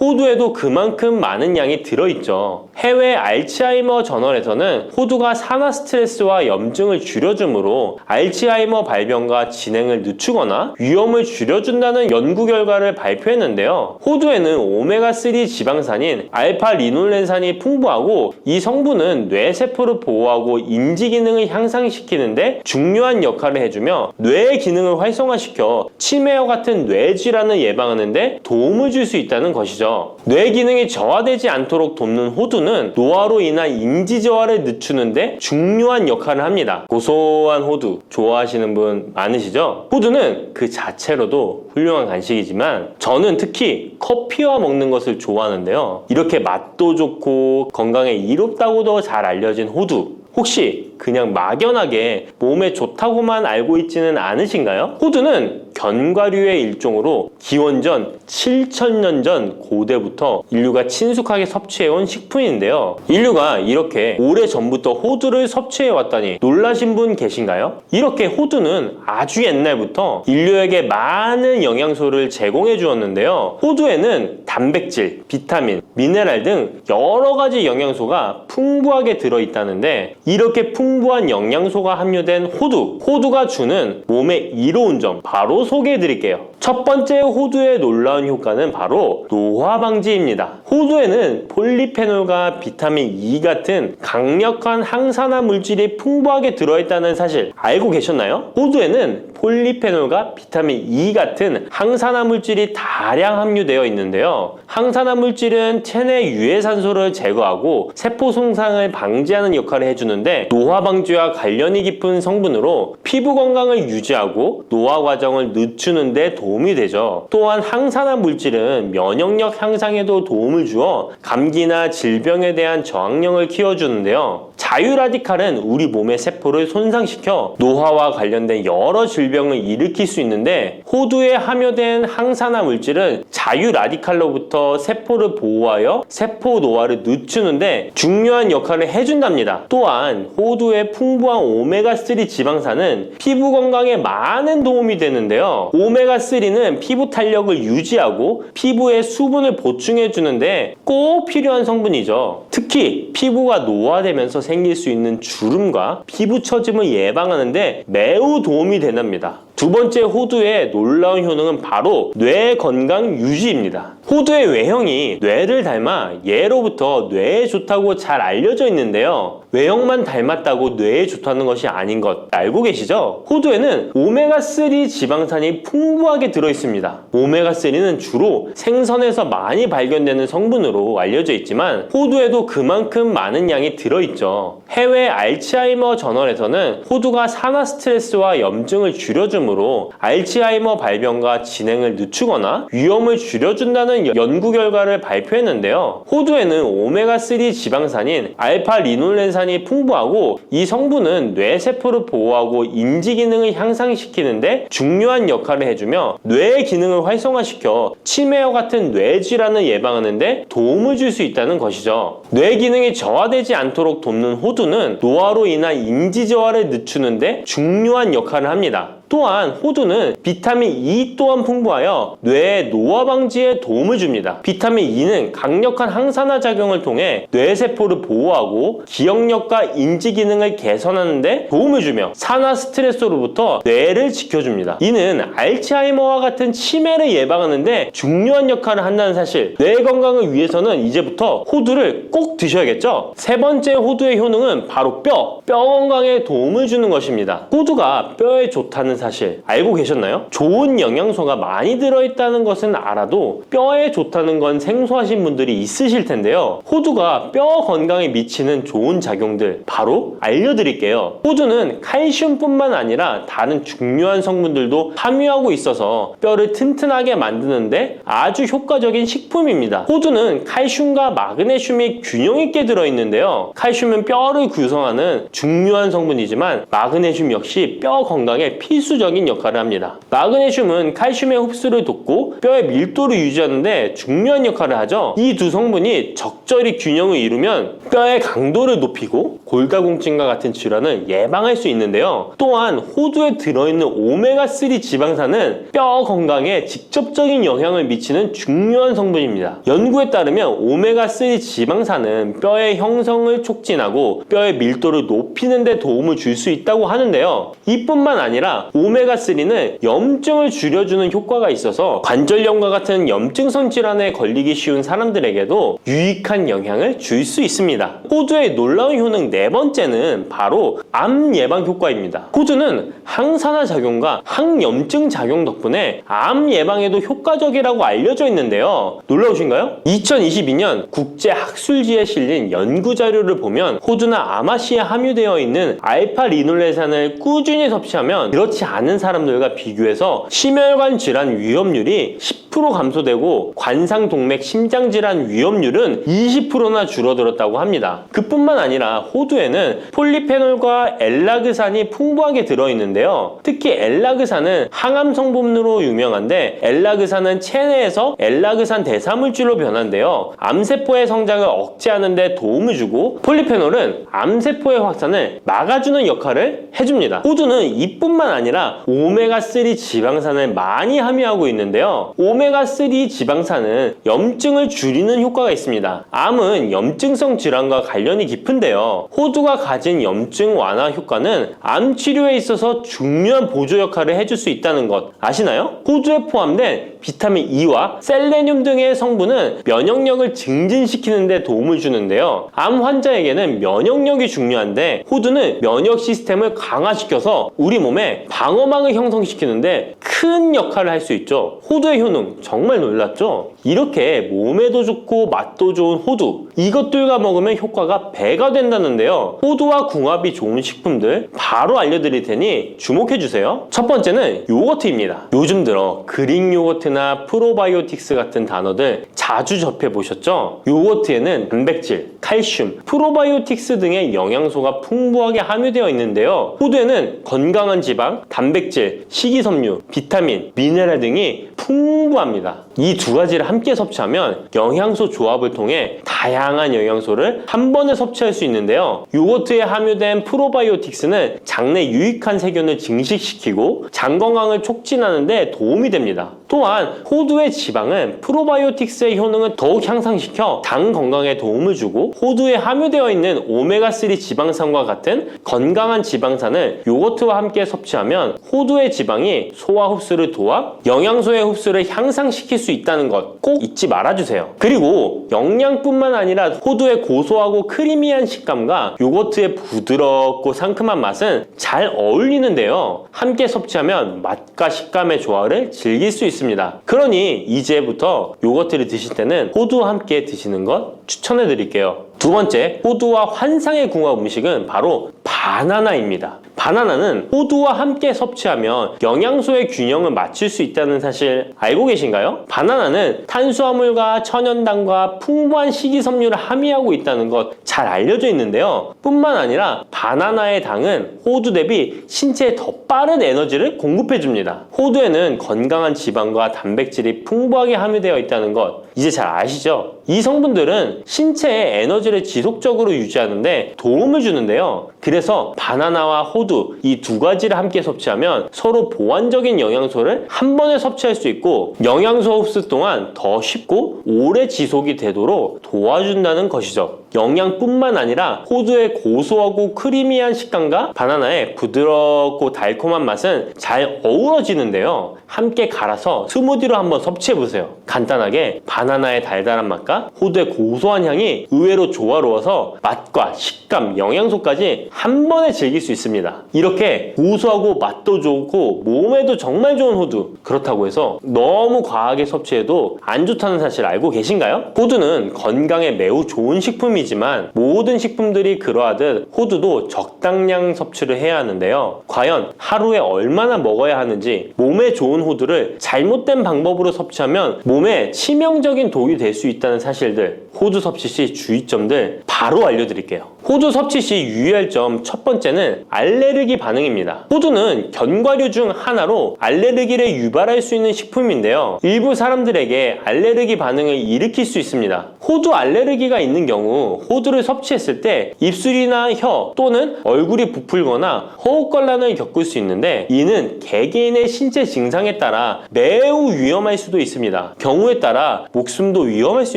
호두에도 그만큼 많은 양이 들어있죠. 해외 알츠하이머 저널에서는 호두가 산화 스트레스와 염증을 줄여주므로 알츠하이머 발병과 진행을 늦추거나 위험을 줄여준다는 연구 결과를 발표했는데요. 호두에는 오메가3 지방산인 알파-리놀렌산이 풍부하고 이 성분은 뇌세포를 보호하고 인지 기능을 향상시키는데 중요한 역할을 해주며 뇌의 기능을 활성화시켜 치매와 같은 뇌질환을 예방하는 데 도움을 줄 수 있다는 것이죠. 뇌 기능이 저하되지 않도록 돕는 호두는 노화로 인한 인지 저하를 늦추는 데 중요한 역할을 합니다. 고소한 호두 좋아하시는 분 많으시죠? 호두는 그 자체로도 훌륭한 간식이지만 저는 특히 커피와 먹는 것을 좋아하는데요. 이렇게 맛도 좋고 건강에 이롭다고도 잘 알려진 호두, 혹시 그냥 막연하게 몸에 좋다고만 알고 있지는 않으신가요? 호두는 견과류의 일종으로 기원전 7,000년 전 고대부터 인류가 친숙하게 섭취해온 식품인데요. 인류가 이렇게 오래전부터 호두를 섭취해왔다니 놀라신 분 계신가요? 이렇게 호두는 아주 옛날부터 인류에게 많은 영양소를 제공해 주었는데요. 호두에는 단백질, 비타민, 미네랄 등 여러 가지 영양소가 풍부하게 들어있다는데 이렇게 풍부한 영양소가 함유된 호두가 주는 몸에 이로운 점 바로 소개해 드릴게요. 첫 번째 호두의 놀라운 효과는 바로 노화 방지입니다. 호두에는 폴리페놀과 비타민 E 같은 강력한 항산화 물질이 풍부하게 들어있다는 사실 알고 계셨나요? 호두에는 폴리페놀과 비타민 E 같은 항산화 물질이 다량 함유되어 있는데요. 항산화 물질은 체내 유해산소를 제거하고 세포 손상을 방지하는 역할을 해주는데 노화 방지와 관련이 깊은 성분으로 피부 건강을 유지하고 노화 과정을 늦추는 데 도움이 되죠. 또한 항산화 물질은 면역력 향상에도 도움을 주어 감기나 질병에 대한 저항력을 키워주는데요. 자유라디칼은 우리 몸의 세포를 손상시켜 노화와 관련된 여러 질병을 일으킬 수 있는데 호두에 함유된 항산화 물질은 자유라디칼로부터 세포를 보호하여 세포 노화를 늦추는데 중요한 역할을 해준답니다. 또한 호두의 풍부한 오메가3 지방산은 피부 건강에 많은 도움이 되는데요. 오메가3는 피부 탄력을 유지하고 피부에 수분을 보충해 주는데 꼭 필요한 성분이죠. 특히 피부가 노화되면서 생길 수 있는 주름과 피부 처짐을 예방하는 데 매우 도움이 된답니다. 두 번째 호두의 놀라운 효능은 바로 뇌 건강 유지입니다. 호두의 외형이 뇌를 닮아 예로부터 뇌에 좋다고 잘 알려져 있는데요. 외형만 닮았다고 뇌에 좋다는 것이 아닌 것 알고 계시죠? 호두에는 오메가3 지방산이 풍부하게 들어있습니다. 오메가3는 주로 생선에서 많이 발견되는 성분으로 알려져 있지만 호두에도 그만큼 많은 양이 들어있죠. 해외 알츠하이머 저널에서는 호두가 산화 스트레스와 염증을 줄여주므로 알츠하이머 발병과 진행을 늦추거나 위험을 줄여준다는 연구 결과를 발표했는데요. 호두에는 오메가3 지방산인 알파-리놀렌산이 풍부하고 이 성분은 뇌세포를 보호하고 인지 기능을 향상시키는데 중요한 역할을 해주며 뇌의 기능을 활성화시켜 치매와 같은 뇌질환을 예방하는 데 도움을 줄 수 있다는 것이죠. 뇌 기능이 저하되지 않도록 돕는 호두는 노화로 인한 인지 저하를 늦추는 데 중요한 역할을 합니다. 또한 호두는 비타민 E 또한 풍부하여 뇌의 노화 방지에 도움을 줍니다. 비타민 E는 강력한 항산화 작용을 통해 뇌세포를 보호하고 기억력과 인지 기능을 개선하는 데 도움을 주며 산화 스트레스로부터 뇌를 지켜줍니다. 이는 알츠하이머와 같은 치매를 예방하는 데 중요한 역할을 한다는 사실, 뇌 건강을 위해서는 이제부터 호두를 꼭 드셔야겠죠? 세 번째 호두의 효능은 바로 뼈 건강에 도움을 주는 것입니다. 호두가 뼈에 좋다는 사실 알고 계셨나요? 좋은 영양소가 많이 들어있다는 것은 알아도 뼈에 좋다는 건 생소하신 분들이 있으실 텐데요. 호두가 뼈 건강에 미치는 좋은 작용들 바로 알려드릴게요. 호두는 칼슘뿐만 아니라 다른 중요한 성분들도 함유하고 있어서 뼈를 튼튼하게 만드는데 아주 효과적인 식품입니다. 호두는 칼슘과 마그네슘이 균형 있게 들어있는데요. 칼슘은 뼈를 구성하는 중요한 성분이지만 마그네슘 역시 뼈 건강에 필수 필수적인 역할을 합니다. 마그네슘은 칼슘의 흡수를 돕고 뼈의 밀도를 유지하는데 중요한 역할을 하죠. 이 두 성분이 적절히 균형을 이루면 뼈의 강도를 높이고 골다공증과 같은 질환을 예방할 수 있는데요. 또한 호두에 들어있는 오메가3 지방산은 뼈 건강에 직접적인 영향을 미치는 중요한 성분입니다. 연구에 따르면 오메가3 지방산은 뼈의 형성을 촉진하고 뼈의 밀도를 높이는 데 도움을 줄 수 있다고 하는데요. 이뿐만 아니라 오메가3는 염증을 줄여주는 효과가 있어서 관절염과 같은 염증성 질환에 걸리기 쉬운 사람들에게도 유익한 영향을 줄 수 있습니다. 호두의 놀라운 효능 네 번째는 바로 암 예방 효과입니다. 호두는 항산화 작용과 항염증 작용 덕분에 암 예방에도 효과적이라고 알려져 있는데요. 놀라우신가요? 2022년 국제학술지에 실린 연구 자료를 보면 호두나 아마씨에 함유되어 있는 알파 리놀레산을 꾸준히 섭취하면 그렇지 않은 사람들과 비교해서 심혈관 질환 위험률이 10% 감소되고 관상동맥 심장질환 위험률은 20%나 줄어들었다고 합니다. 그뿐만 아니라 호두에는 폴리페놀과 엘라그산이 풍부하게 들어있는데요. 특히 엘라그산은 항암 성분으로 유명한데 엘라그산은 체내에서 엘라그산 대사물질로 변한데요. 암세포의 성장을 억제하는 데 도움을 주고 폴리페놀은 암세포의 확산을 막아주는 역할을 해줍니다. 호두는 이뿐만 아니라 오메가3 지방산을 많이 함유하고 있는데요. 오메가3 지방산은 염증을 줄이는 효과가 있습니다. 암은 염증성 질환과 관련이 깊은데요. 호두가 가진 염증 완화 효과는 암 치료에 있어서 중요한 보조 역할을 해줄 수 있다는 것 아시나요? 호두에 포함된 비타민 E와 셀레늄 등의 성분은 면역력을 증진시키는 데 도움을 주는데요. 암 환자에게는 면역력이 중요한데 호두는 면역 시스템을 강화시켜서 우리 몸에 방어막을 형성시키는데 큰 역할을 할 수 있죠. 호두의 효능 정말 놀랍죠? 이렇게 몸에도 좋고 맛도 좋은 호두, 이것들과 먹으면 효과가 배가 된다는데요. 호두와 궁합이 좋은 식품들 바로 알려드릴 테니 주목해주세요. 첫 번째는 요거트입니다. 요즘 들어 그릭 요거트나 프로바이오틱스 같은 단어들 자주 접해보셨죠? 요거트에는 단백질, 칼슘, 프로바이오틱스 등의 영양소가 풍부하게 함유되어 있는데요. 호두에는 건강한 지방, 단백질, 식이섬유, 비타민, 미네랄 등이 풍부합니다. 이 두 가지를 함께 섭취하면 영양소 조합을 통해 다양한 영양소를 한 번에 섭취할 수 있는데요. 요거트에 함유된 프로바이오틱스는 장내 유익한 세균을 증식시키고 장 건강을 촉진하는 데 도움이 됩니다. 또한 호두의 지방은 프로바이오틱스의 효능을 더욱 향상시켜 장 건강에 도움을 주고 호두에 함유되어 있는 오메가3 지방산과 같은 건강한 지방산을 요거트와 함께 섭취하면 호두의 지방이 소화 흡수를 도와 영양소의 흡수를 향상시킬 수 있다는 것 꼭 잊지 말아주세요. 그리고 영양뿐만 아니라 호두의 고소하고 크리미한 식감과 요거트의 부드럽고 상큼한 맛은 잘 어울리는데요. 함께 섭취하면 맛과 식감의 조화를 즐길 수 있습니다. 그러니 이제부터 요거트를 드실 때는 호두와 함께 드시는 것 추천해 드릴게요. 두 번째, 호두와 환상의 궁합 음식은 바로 바나나입니다. 바나나는 호두와 함께 섭취하면 영양소의 균형을 맞출 수 있다는 사실 알고 계신가요? 바나나는 탄수화물과 천연당과 풍부한 식이섬유를 함유하고 있다는 것 잘 알려져 있는데요. 뿐만 아니라 바나나의 당은 호두 대비 신체에 더 빠른 에너지를 공급해줍니다. 호두에는 건강한 지방과 단백질이 풍부하게 함유되어 있다는 것 이제 잘 아시죠? 이 성분들은 신체의 에너지를 지속적으로 유지하는데 도움을 주는데요. 그래서 바나나와 호두 이 두 가지를 함께 섭취하면 서로 보완적인 영양소를 한 번에 섭취할 수 있고 영양소 흡수 동안 더 쉽고 오래 지속이 되도록 도와준다는 것이죠. 영양뿐만 아니라 호두의 고소하고 크리미한 식감과 바나나의 부드럽고 달콤한 맛은 잘 어우러지는데요. 함께 갈아서 스무디로 한번 섭취해보세요. 간단하게 바나나의 달달한 맛과 호두의 고소한 향이 의외로 조화로워서 맛과 식감, 영양소까지 한 번에 즐길 수 있습니다. 이렇게 고소하고 맛도 좋고 몸에도 정말 좋은 호두, 그렇다고 해서 너무 과하게 섭취해도 안 좋다는 사실 알고 계신가요? 호두는 건강에 매우 좋은 식품이지만 모든 식품들이 그러하듯 호두도 적당량 섭취를 해야 하는데요. 과연 하루에 얼마나 먹어야 하는지, 몸에 좋은 호두를 잘못된 방법으로 섭취하면 몸에 치명적인 독이 될 수 있다는 사실들 호두 섭취 시 주의점들 바로 알려드릴게요. 호두 섭취 시 유의할 점 첫 번째는 알레르기 반응입니다. 호두는 견과류 중 하나로 알레르기를 유발할 수 있는 식품인데요. 일부 사람들에게 알레르기 반응을 일으킬 수 있습니다. 호두 알레르기가 있는 경우 호두를 섭취했을 때 입술이나 혀 또는 얼굴이 부풀거나 호흡곤란을 겪을 수 있는데 이는 개개인의 신체 증상에 따라 매우 위험할 수도 있습니다. 경우에 따라 목숨도 위험할 수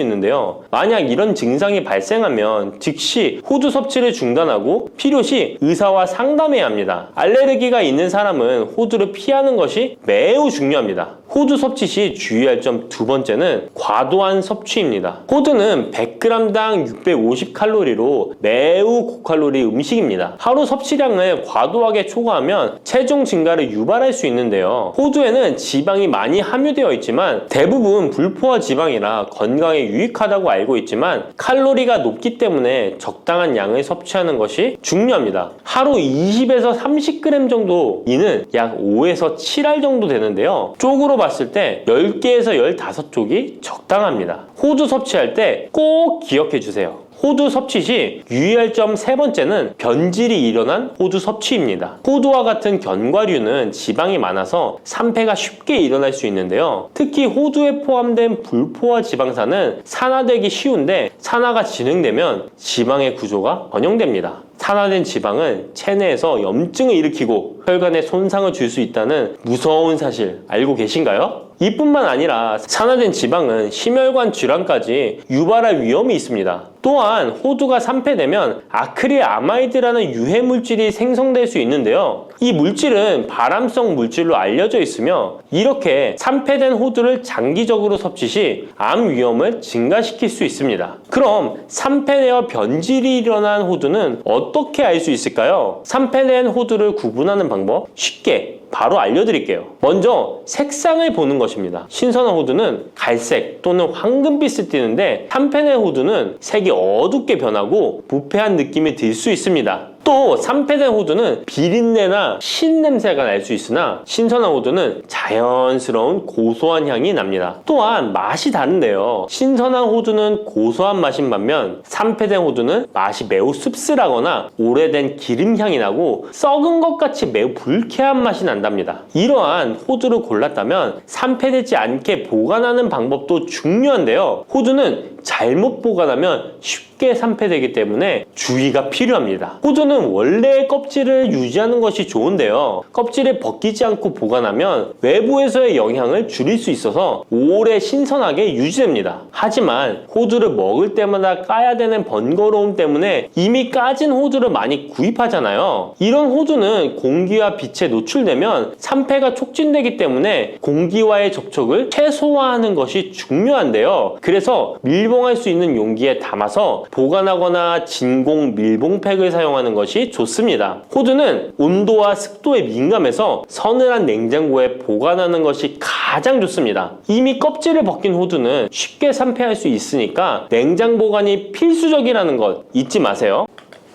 있는데요. 만약 이런 증상이 발생하면 즉시 호두 섭취를 중단하고 필요시 의사와 상담해야 합니다. 알레르기가 있는 사람은 호두를 피하는 것이 매우 중요합니다. 호두 섭취 시 주의할 점 두 번째는 과도한 섭취입니다. 호두는 100g당 650칼로리로 매우 고칼로리 음식입니다. 하루 섭취량을 과도하게 초과하면 체중 증가를 유발할 수 있는데요. 호두에는 지방이 많이 함유되어 있지만 대부분 불포화 지방이라 건강에 유익하다고 알고 있지만 칼로리가 높기 때문에 적당한 양을 섭취하는 것이 중요합니다. 하루 20에서 30g 정도, 이는 약 5에서 7알 정도 되는데요. 쪽으로 봤을 때 10개에서 15쪽이 적당합니다. 호두 섭취할 때 꼭 기억해 주세요. 호두 섭취 시 유의할 점 세 번째는 변질이 일어난 호두 섭취입니다. 호두와 같은 견과류는 지방이 많아서 산패가 쉽게 일어날 수 있는데요. 특히 호두에 포함된 불포화 지방산은 산화되기 쉬운데 산화가 진행되면 지방의 구조가 변형됩니다. 산화된 지방은 체내에서 염증을 일으키고 혈관에 손상을 줄 수 있다는 무서운 사실 알고 계신가요? 이뿐만 아니라 산화된 지방은 심혈관 질환까지 유발할 위험이 있습니다. 또한 호두가 산패되면 아크릴아마이드라는 유해 물질이 생성될 수 있는데요. 이 물질은 발암성 물질로 알려져 있으며 이렇게 산패된 호두를 장기적으로 섭취 시 암 위험을 증가시킬 수 있습니다. 그럼 산패되어 변질이 일어난 호두는 어떻게 알 수 있을까요? 산패된 호두를 구분하는 방법 쉽게 바로 알려드릴게요. 먼저 색상을 보는 것입니다. 신선한 호두는 갈색 또는 황금빛을 띠는데 산패된 호두는 색이 어둡게 변하고 부패한 느낌이 들 수 있습니다. 또 산패된 호두는 비린내나 신냄새가 날 수 있으나 신선한 호두는 자연스러운 고소한 향이 납니다. 또한 맛이 다른데요. 신선한 호두는 고소한 맛인 반면 산패된 호두는 맛이 매우 씁쓸하거나 오래된 기름향이 나고 썩은 것 같이 매우 불쾌한 맛이 난답니다. 이러한 호두를 골랐다면 산패되지 않게 보관하는 방법도 중요한데요. 호두는 잘못 보관하면 쉽게 산패되기 때문에 주의가 필요합니다. 호두는 원래의 껍질을 유지하는 것이 좋은데요. 껍질을 벗기지 않고 보관하면 외부에서의 영향을 줄일 수 있어서 오래 신선하게 유지됩니다. 하지만 호두를 먹을 때마다 까야 되는 번거로움 때문에 이미 까진 호두를 많이 구입하잖아요. 이런 호두는 공기와 빛에 노출되면 산패가 촉진되기 때문에 공기와의 접촉을 최소화하는 것이 중요한데요. 그래서 밀봉할 수 있는 용기에 담아서 보관하거나 진공 밀봉팩을 사용하는 것이 좋습니다. 호두는 온도와 습도에 민감해서 서늘한 냉장고에 보관하는 것이 가장 좋습니다. 이미 껍질을 벗긴 호두는 쉽게 산패할 수 있으니까 냉장 보관이 필수적이라는 것 잊지 마세요.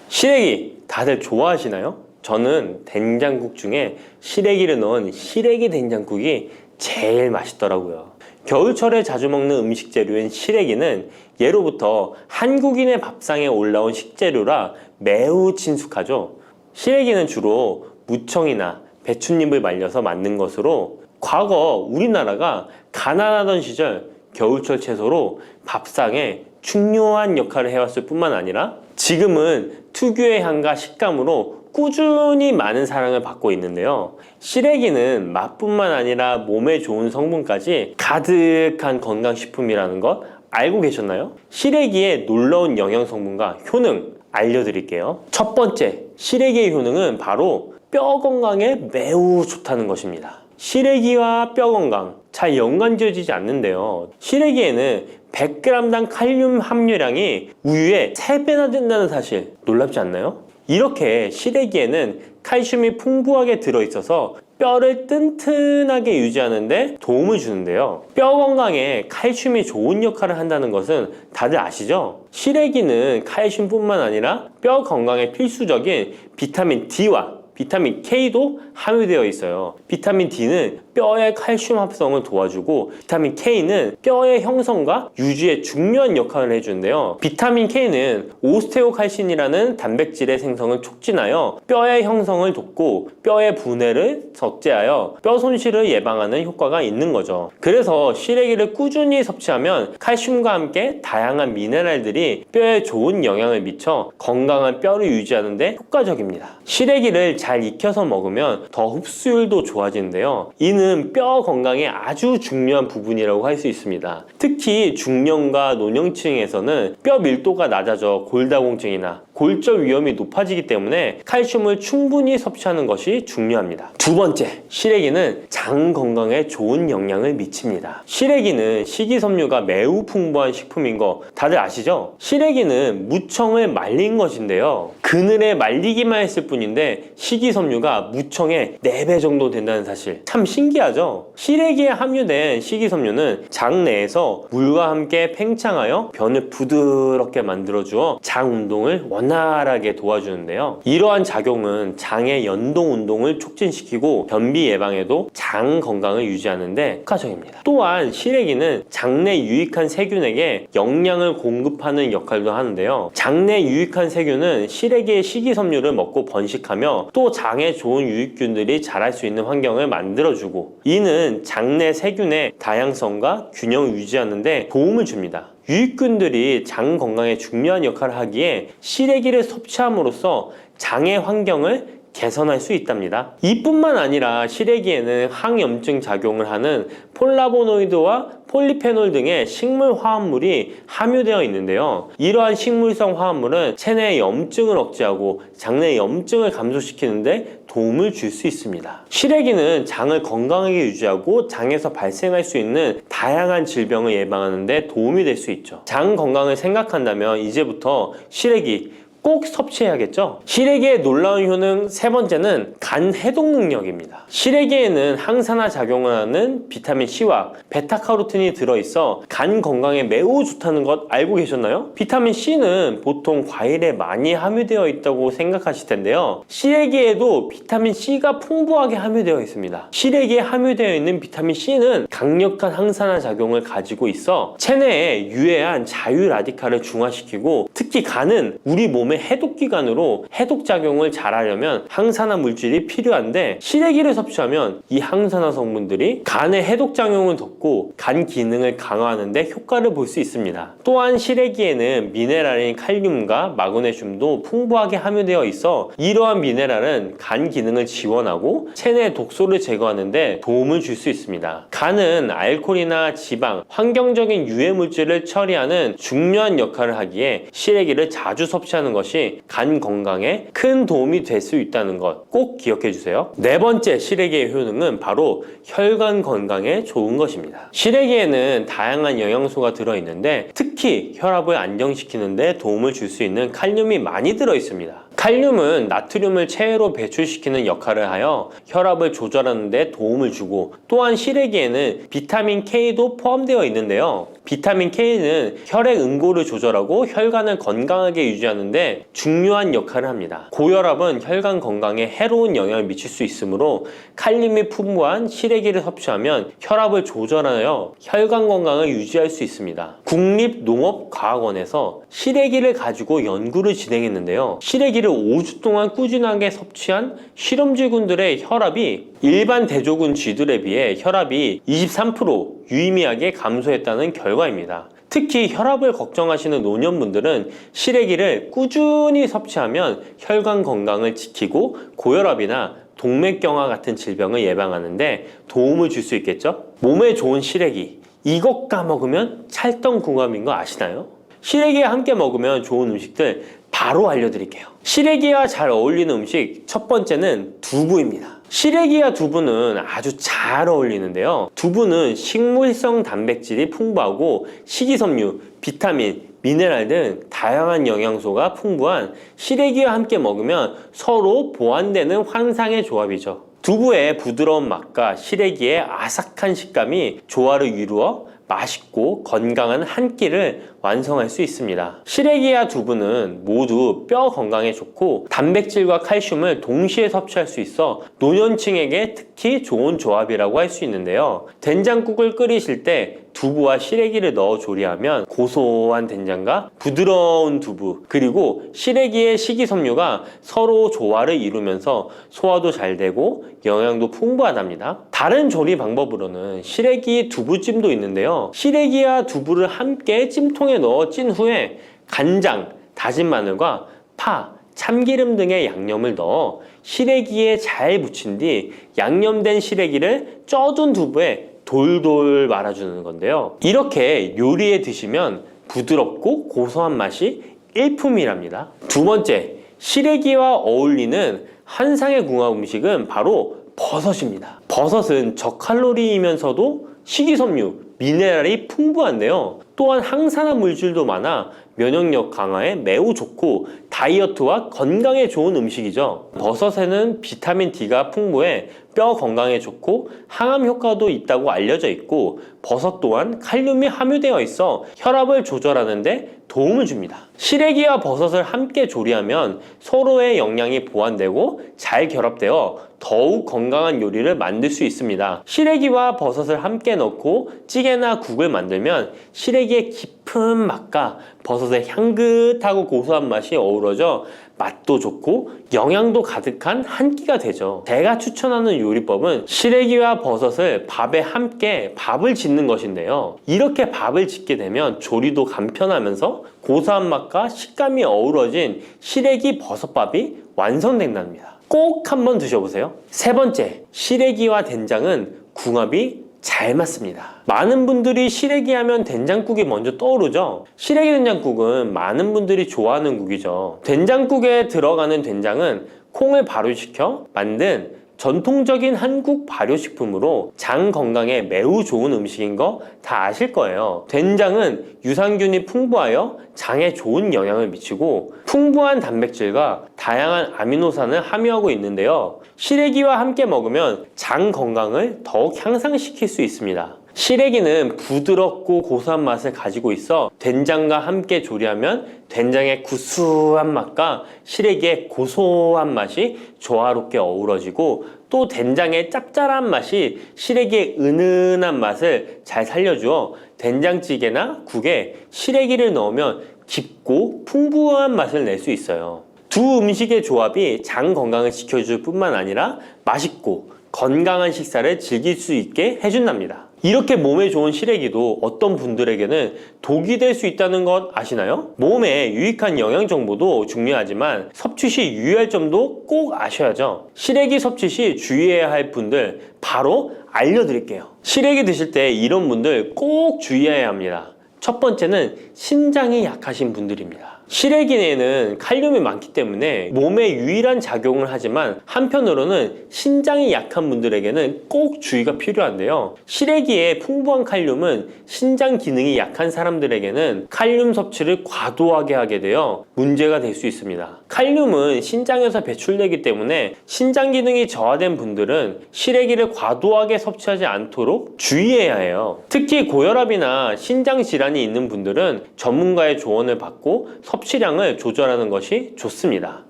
시래기 다들 좋아하시나요? 저는 된장국 중에 시래기를 넣은 시래기 된장국이 제일 맛있더라고요. 겨울철에 자주 먹는 음식 재료인 시래기는 예로부터 한국인의 밥상에 올라온 식재료라 매우 친숙하죠. 시래기는 주로 무청이나 배춧잎을 말려서 만든 것으로 과거 우리나라가 가난하던 시절 겨울철 채소로 밥상에 중요한 역할을 해왔을 뿐만 아니라 지금은 특유의 향과 식감으로 꾸준히 많은 사랑을 받고 있는데요. 시래기는 맛뿐만 아니라 몸에 좋은 성분까지 가득한 건강식품이라는 것 알고 계셨나요? 시래기의 놀라운 영양 성분과 효능 알려드릴게요. 첫 번째, 시래기의 효능은 바로 뼈 건강에 매우 좋다는 것입니다. 시래기와 뼈 건강 잘 연관지어지지 않는데요. 시래기에는 100g당 칼륨 함유량이 우유의 3배나 된다는 사실 놀랍지 않나요? 이렇게 시래기에는 칼슘이 풍부하게 들어있어서 뼈를 튼튼하게 유지하는 데 도움을 주는데요. 뼈 건강에 칼슘이 좋은 역할을 한다는 것은 다들 아시죠? 시래기는 칼슘뿐만 아니라 뼈 건강에 필수적인 비타민 D와 비타민 K도 함유되어 있어요. 비타민 D는 뼈의 칼슘 합성을 도와주고 비타민 K는 뼈의 형성과 유지에 중요한 역할을 해주는데요. 비타민 K는 오스테오칼신이라는 단백질의 생성을 촉진하여 뼈의 형성을 돕고 뼈의 분해를 억제하여 뼈 손실을 예방하는 효과가 있는 거죠. 그래서 시래기를 꾸준히 섭취하면 칼슘과 함께 다양한 미네랄들이 뼈에 좋은 영향을 미쳐 건강한 뼈를 유지하는 데 효과적입니다. 시래기를 잘 익혀서 먹으면 더 흡수율도 좋아지는데요. 이는 뼈 건강에 아주 중요한 부분이라고 할 수 있습니다. 특히 중년과 노년층에서는 뼈 밀도가 낮아져 골다공증이나 골절 위험이 높아지기 때문에 칼슘을 충분히 섭취하는 것이 중요합니다. 두 번째, 시래기는 장 건강에 좋은 영향을 미칩니다. 시래기는 식이섬유가 매우 풍부한 식품인 거 다들 아시죠? 시래기는 무청을 말린 것인데요. 그늘에 말리기만 했을 뿐인데 식이섬유가 무청의 4배 정도 된다는 사실, 참 신기하죠? 시래기에 함유된 식이섬유는 장 내에서 물과 함께 팽창하여 변을 부드럽게 만들어주어 장 운동을 원활하게 도와주는데요. 이러한 작용은 장의 연동 운동을 촉진시키고 변비 예방에도 장 건강을 유지하는데 효과적입니다. 또한 시래기는 장내 유익한 세균에게 영양을 공급하는 역할도 하는데요. 장내 유익한 세균은 시래기의 식이섬유를 먹고 번식하며 또 장에 좋은 유익균들이 자랄 수 있는 환경을 만들어주고, 이는 장내 세균의 다양성과 균형을 유지하는 데 도움을 줍니다. 유익균들이 장 건강에 중요한 역할을 하기에 시래기를 섭취함으로써 장의 환경을 개선할 수 있답니다. 이뿐만 아니라 시래기에는 항염증 작용을 하는 폴라보노이드와 폴리페놀 등의 식물 화합물이 함유되어 있는데요. 이러한 식물성 화합물은 체내의 염증을 억제하고 장내 염증을 감소시키는데 도움을 줄 수 있습니다. 시래기는 장을 건강하게 유지하고 장에서 발생할 수 있는 다양한 질병을 예방하는 데 도움이 될 수 있죠. 장 건강을 생각한다면 이제부터 시래기 꼭 섭취해야겠죠? 시래기의 놀라운 효능 세 번째는 간 해독 능력입니다. 시래기에는 항산화 작용을 하는 비타민 C와 베타카로틴이 들어있어 간 건강에 매우 좋다는 것 알고 계셨나요? 비타민 C는 보통 과일에 많이 함유되어 있다고 생각하실 텐데요. 시래기에도 비타민 C가 풍부하게 함유되어 있습니다. 시래기에 함유되어 있는 비타민 C는 강력한 항산화 작용을 가지고 있어 체내에 유해한 자유 라디칼을 중화시키고, 특히 간은 우리 몸의 해독기관으로 해독작용을 잘하려면 항산화 물질이 필요한데, 시래기를 섭취하면 이 항산화 성분들이 간의 해독작용을 돕고 간 기능을 강화하는 데 효과를 볼 수 있습니다. 또한 시래기에는 미네랄인 칼륨과 마그네슘도 풍부하게 함유되어 있어 이러한 미네랄은 간 기능을 지원하고 체내 독소를 제거하는 데 도움을 줄 수 있습니다. 간은 알코올이나 지방, 환경적인 유해 물질을 처리하는 중요한 역할을 하기에 시래기를 자주 섭취하는 것이 간 건강에 큰 도움이 될 수 있다는 것 꼭 기억해 주세요. 네 번째 시래기의 효능은 바로 혈관 건강에 좋은 것입니다. 시래기에는 다양한 영양소가 들어있는데 특히 혈압을 안정시키는 데 도움을 줄 수 있는 칼륨이 많이 들어있습니다. 칼륨은 나트륨을 체외로 배출시키는 역할을 하여 혈압을 조절하는 데 도움을 주고, 또한 시래기에는 비타민 K도 포함되어 있는데요. 비타민 K는 혈액 응고를 조절하고 혈관을 건강하게 유지하는 데 중요한 역할을 합니다. 고혈압은 혈관 건강에 해로운 영향을 미칠 수 있으므로 칼륨이 풍부한 시래기를 섭취하면 혈압을 조절하여 혈관 건강을 유지할 수 있습니다. 국립농업과학원에서 시래기를 가지고 연구를 진행했는데요. 시래기를 5주 동안 꾸준하게 섭취한 실험쥐군들의 혈압이 일반 대조군 쥐들에 비해 혈압이 23% 유의미하게 감소했다는 결과입니다. 특히 혈압을 걱정하시는 노년분들은 시래기를 꾸준히 섭취하면 혈관 건강을 지키고 고혈압이나 동맥경화 같은 질병을 예방하는데 도움을 줄 수 있겠죠? 몸에 좋은 시래기, 이것과 먹으면 찰떡궁합인 거 아시나요? 시래기와 함께 먹으면 좋은 음식들 바로 알려드릴게요. 시래기와 잘 어울리는 음식 첫 번째는 두부입니다. 시래기와 두부는 아주 잘 어울리는데요. 두부는 식물성 단백질이 풍부하고 식이섬유, 비타민, 미네랄 등 다양한 영양소가 풍부한 시래기와 함께 먹으면 서로 보완되는 환상의 조합이죠. 두부의 부드러운 맛과 시래기의 아삭한 식감이 조화를 이루어 맛있고 건강한 한 끼를 완성할 수 있습니다. 시래기와 두부는 모두 뼈 건강에 좋고 단백질과 칼슘을 동시에 섭취할 수 있어 노년층에게 특히 좋은 조합이라고 할 수 있는데요. 된장국을 끓이실 때 두부와 시래기를 넣어 조리하면 고소한 된장과 부드러운 두부 그리고 시래기의 식이섬유가 서로 조화를 이루면서 소화도 잘 되고 영양도 풍부하답니다. 다른 조리 방법으로는 시래기 두부찜도 있는데요. 시래기와 두부를 함께 찜통에 넣어 찐 후에 간장, 다진 마늘과 파, 참기름 등의 양념을 넣어 시래기에 잘 묻힌 뒤 양념된 시래기를 쪄둔 두부에 돌돌 말아주는 건데요. 이렇게 요리에 드시면 부드럽고 고소한 맛이 일품이랍니다. 두 번째, 시래기와 어울리는 한상의 궁합 음식은 바로 버섯입니다. 버섯은 저칼로리이면서도 식이섬유, 미네랄이 풍부한데요. 또한 항산화 물질도 많아 면역력 강화에 매우 좋고 다이어트와 건강에 좋은 음식이죠. 버섯에는 비타민 D가 풍부해 뼈 건강에 좋고 항암 효과도 있다고 알려져 있고 버섯 또한 칼륨이 함유되어 있어 혈압을 조절하는 데 도움을 줍니다. 시래기와 버섯을 함께 조리하면 서로의 영양이 보완되고 잘 결합되어 더욱 건강한 요리를 만들 수 있습니다. 시래기와 버섯을 함께 넣고 찌개나 국을 만들면 시래기의 깊은 맛과 버섯의 향긋하고 고소한 맛이 어우러져 맛도 좋고 영양도 가득한 한 끼가 되죠. 제가 추천하는 요리법은 시래기와 버섯을 밥에 함께 밥을 짓는 것인데요. 이렇게 밥을 짓게 되면 조리도 간편하면서 고소한 맛과 식감이 어우러진 시래기 버섯밥이 완성된답니다. 꼭 한번 드셔보세요. 세 번째, 시래기와 된장은 궁합이 잘 맞습니다. 많은 분들이 시래기 하면 된장국이 먼저 떠오르죠. 시래기 된장국은 많은 분들이 좋아하는 국이죠. 된장국에 들어가는 된장은 콩을 발효시켜 만든 전통적인 한국 발효식품으로 장 건강에 매우 좋은 음식인 거 다 아실 거예요. 된장은 유산균이 풍부하여 장에 좋은 영향을 미치고 풍부한 단백질과 다양한 아미노산을 함유하고 있는데요. 시래기와 함께 먹으면 장 건강을 더욱 향상시킬 수 있습니다. 시래기는 부드럽고 고소한 맛을 가지고 있어 된장과 함께 조리하면 된장의 구수한 맛과 시래기의 고소한 맛이 조화롭게 어우러지고 또 된장의 짭짤한 맛이 시래기의 은은한 맛을 잘 살려주어 된장찌개나 국에 시래기를 넣으면 깊고 풍부한 맛을 낼 수 있어요. 두 음식의 조합이 장 건강을 지켜줄 뿐만 아니라 맛있고 건강한 식사를 즐길 수 있게 해준답니다. 이렇게 몸에 좋은 시래기도 어떤 분들에게는 독이 될 수 있다는 것 아시나요? 몸에 유익한 영양 정보도 중요하지만 섭취 시 유의할 점도 꼭 아셔야죠. 시래기 섭취 시 주의해야 할 분들 바로 알려드릴게요. 시래기 드실 때 이런 분들 꼭 주의해야 합니다. 첫 번째는 신장이 약하신 분들입니다. 시래기에는 칼륨이 많기 때문에 몸에 유일한 작용을 하지만 한편으로는 신장이 약한 분들에게는 꼭 주의가 필요한데요. 시래기의 풍부한 칼륨은 신장 기능이 약한 사람들에게는 칼륨 섭취를 과도하게 하게 되어 문제가 될 수 있습니다. 칼륨은 신장에서 배출되기 때문에 신장 기능이 저하된 분들은 시래기를 과도하게 섭취하지 않도록 주의해야 해요. 특히 고혈압이나 신장 질환이 있는 분들은 전문가의 조언을 받고 섭취량을 조절하는 것이 좋습니다.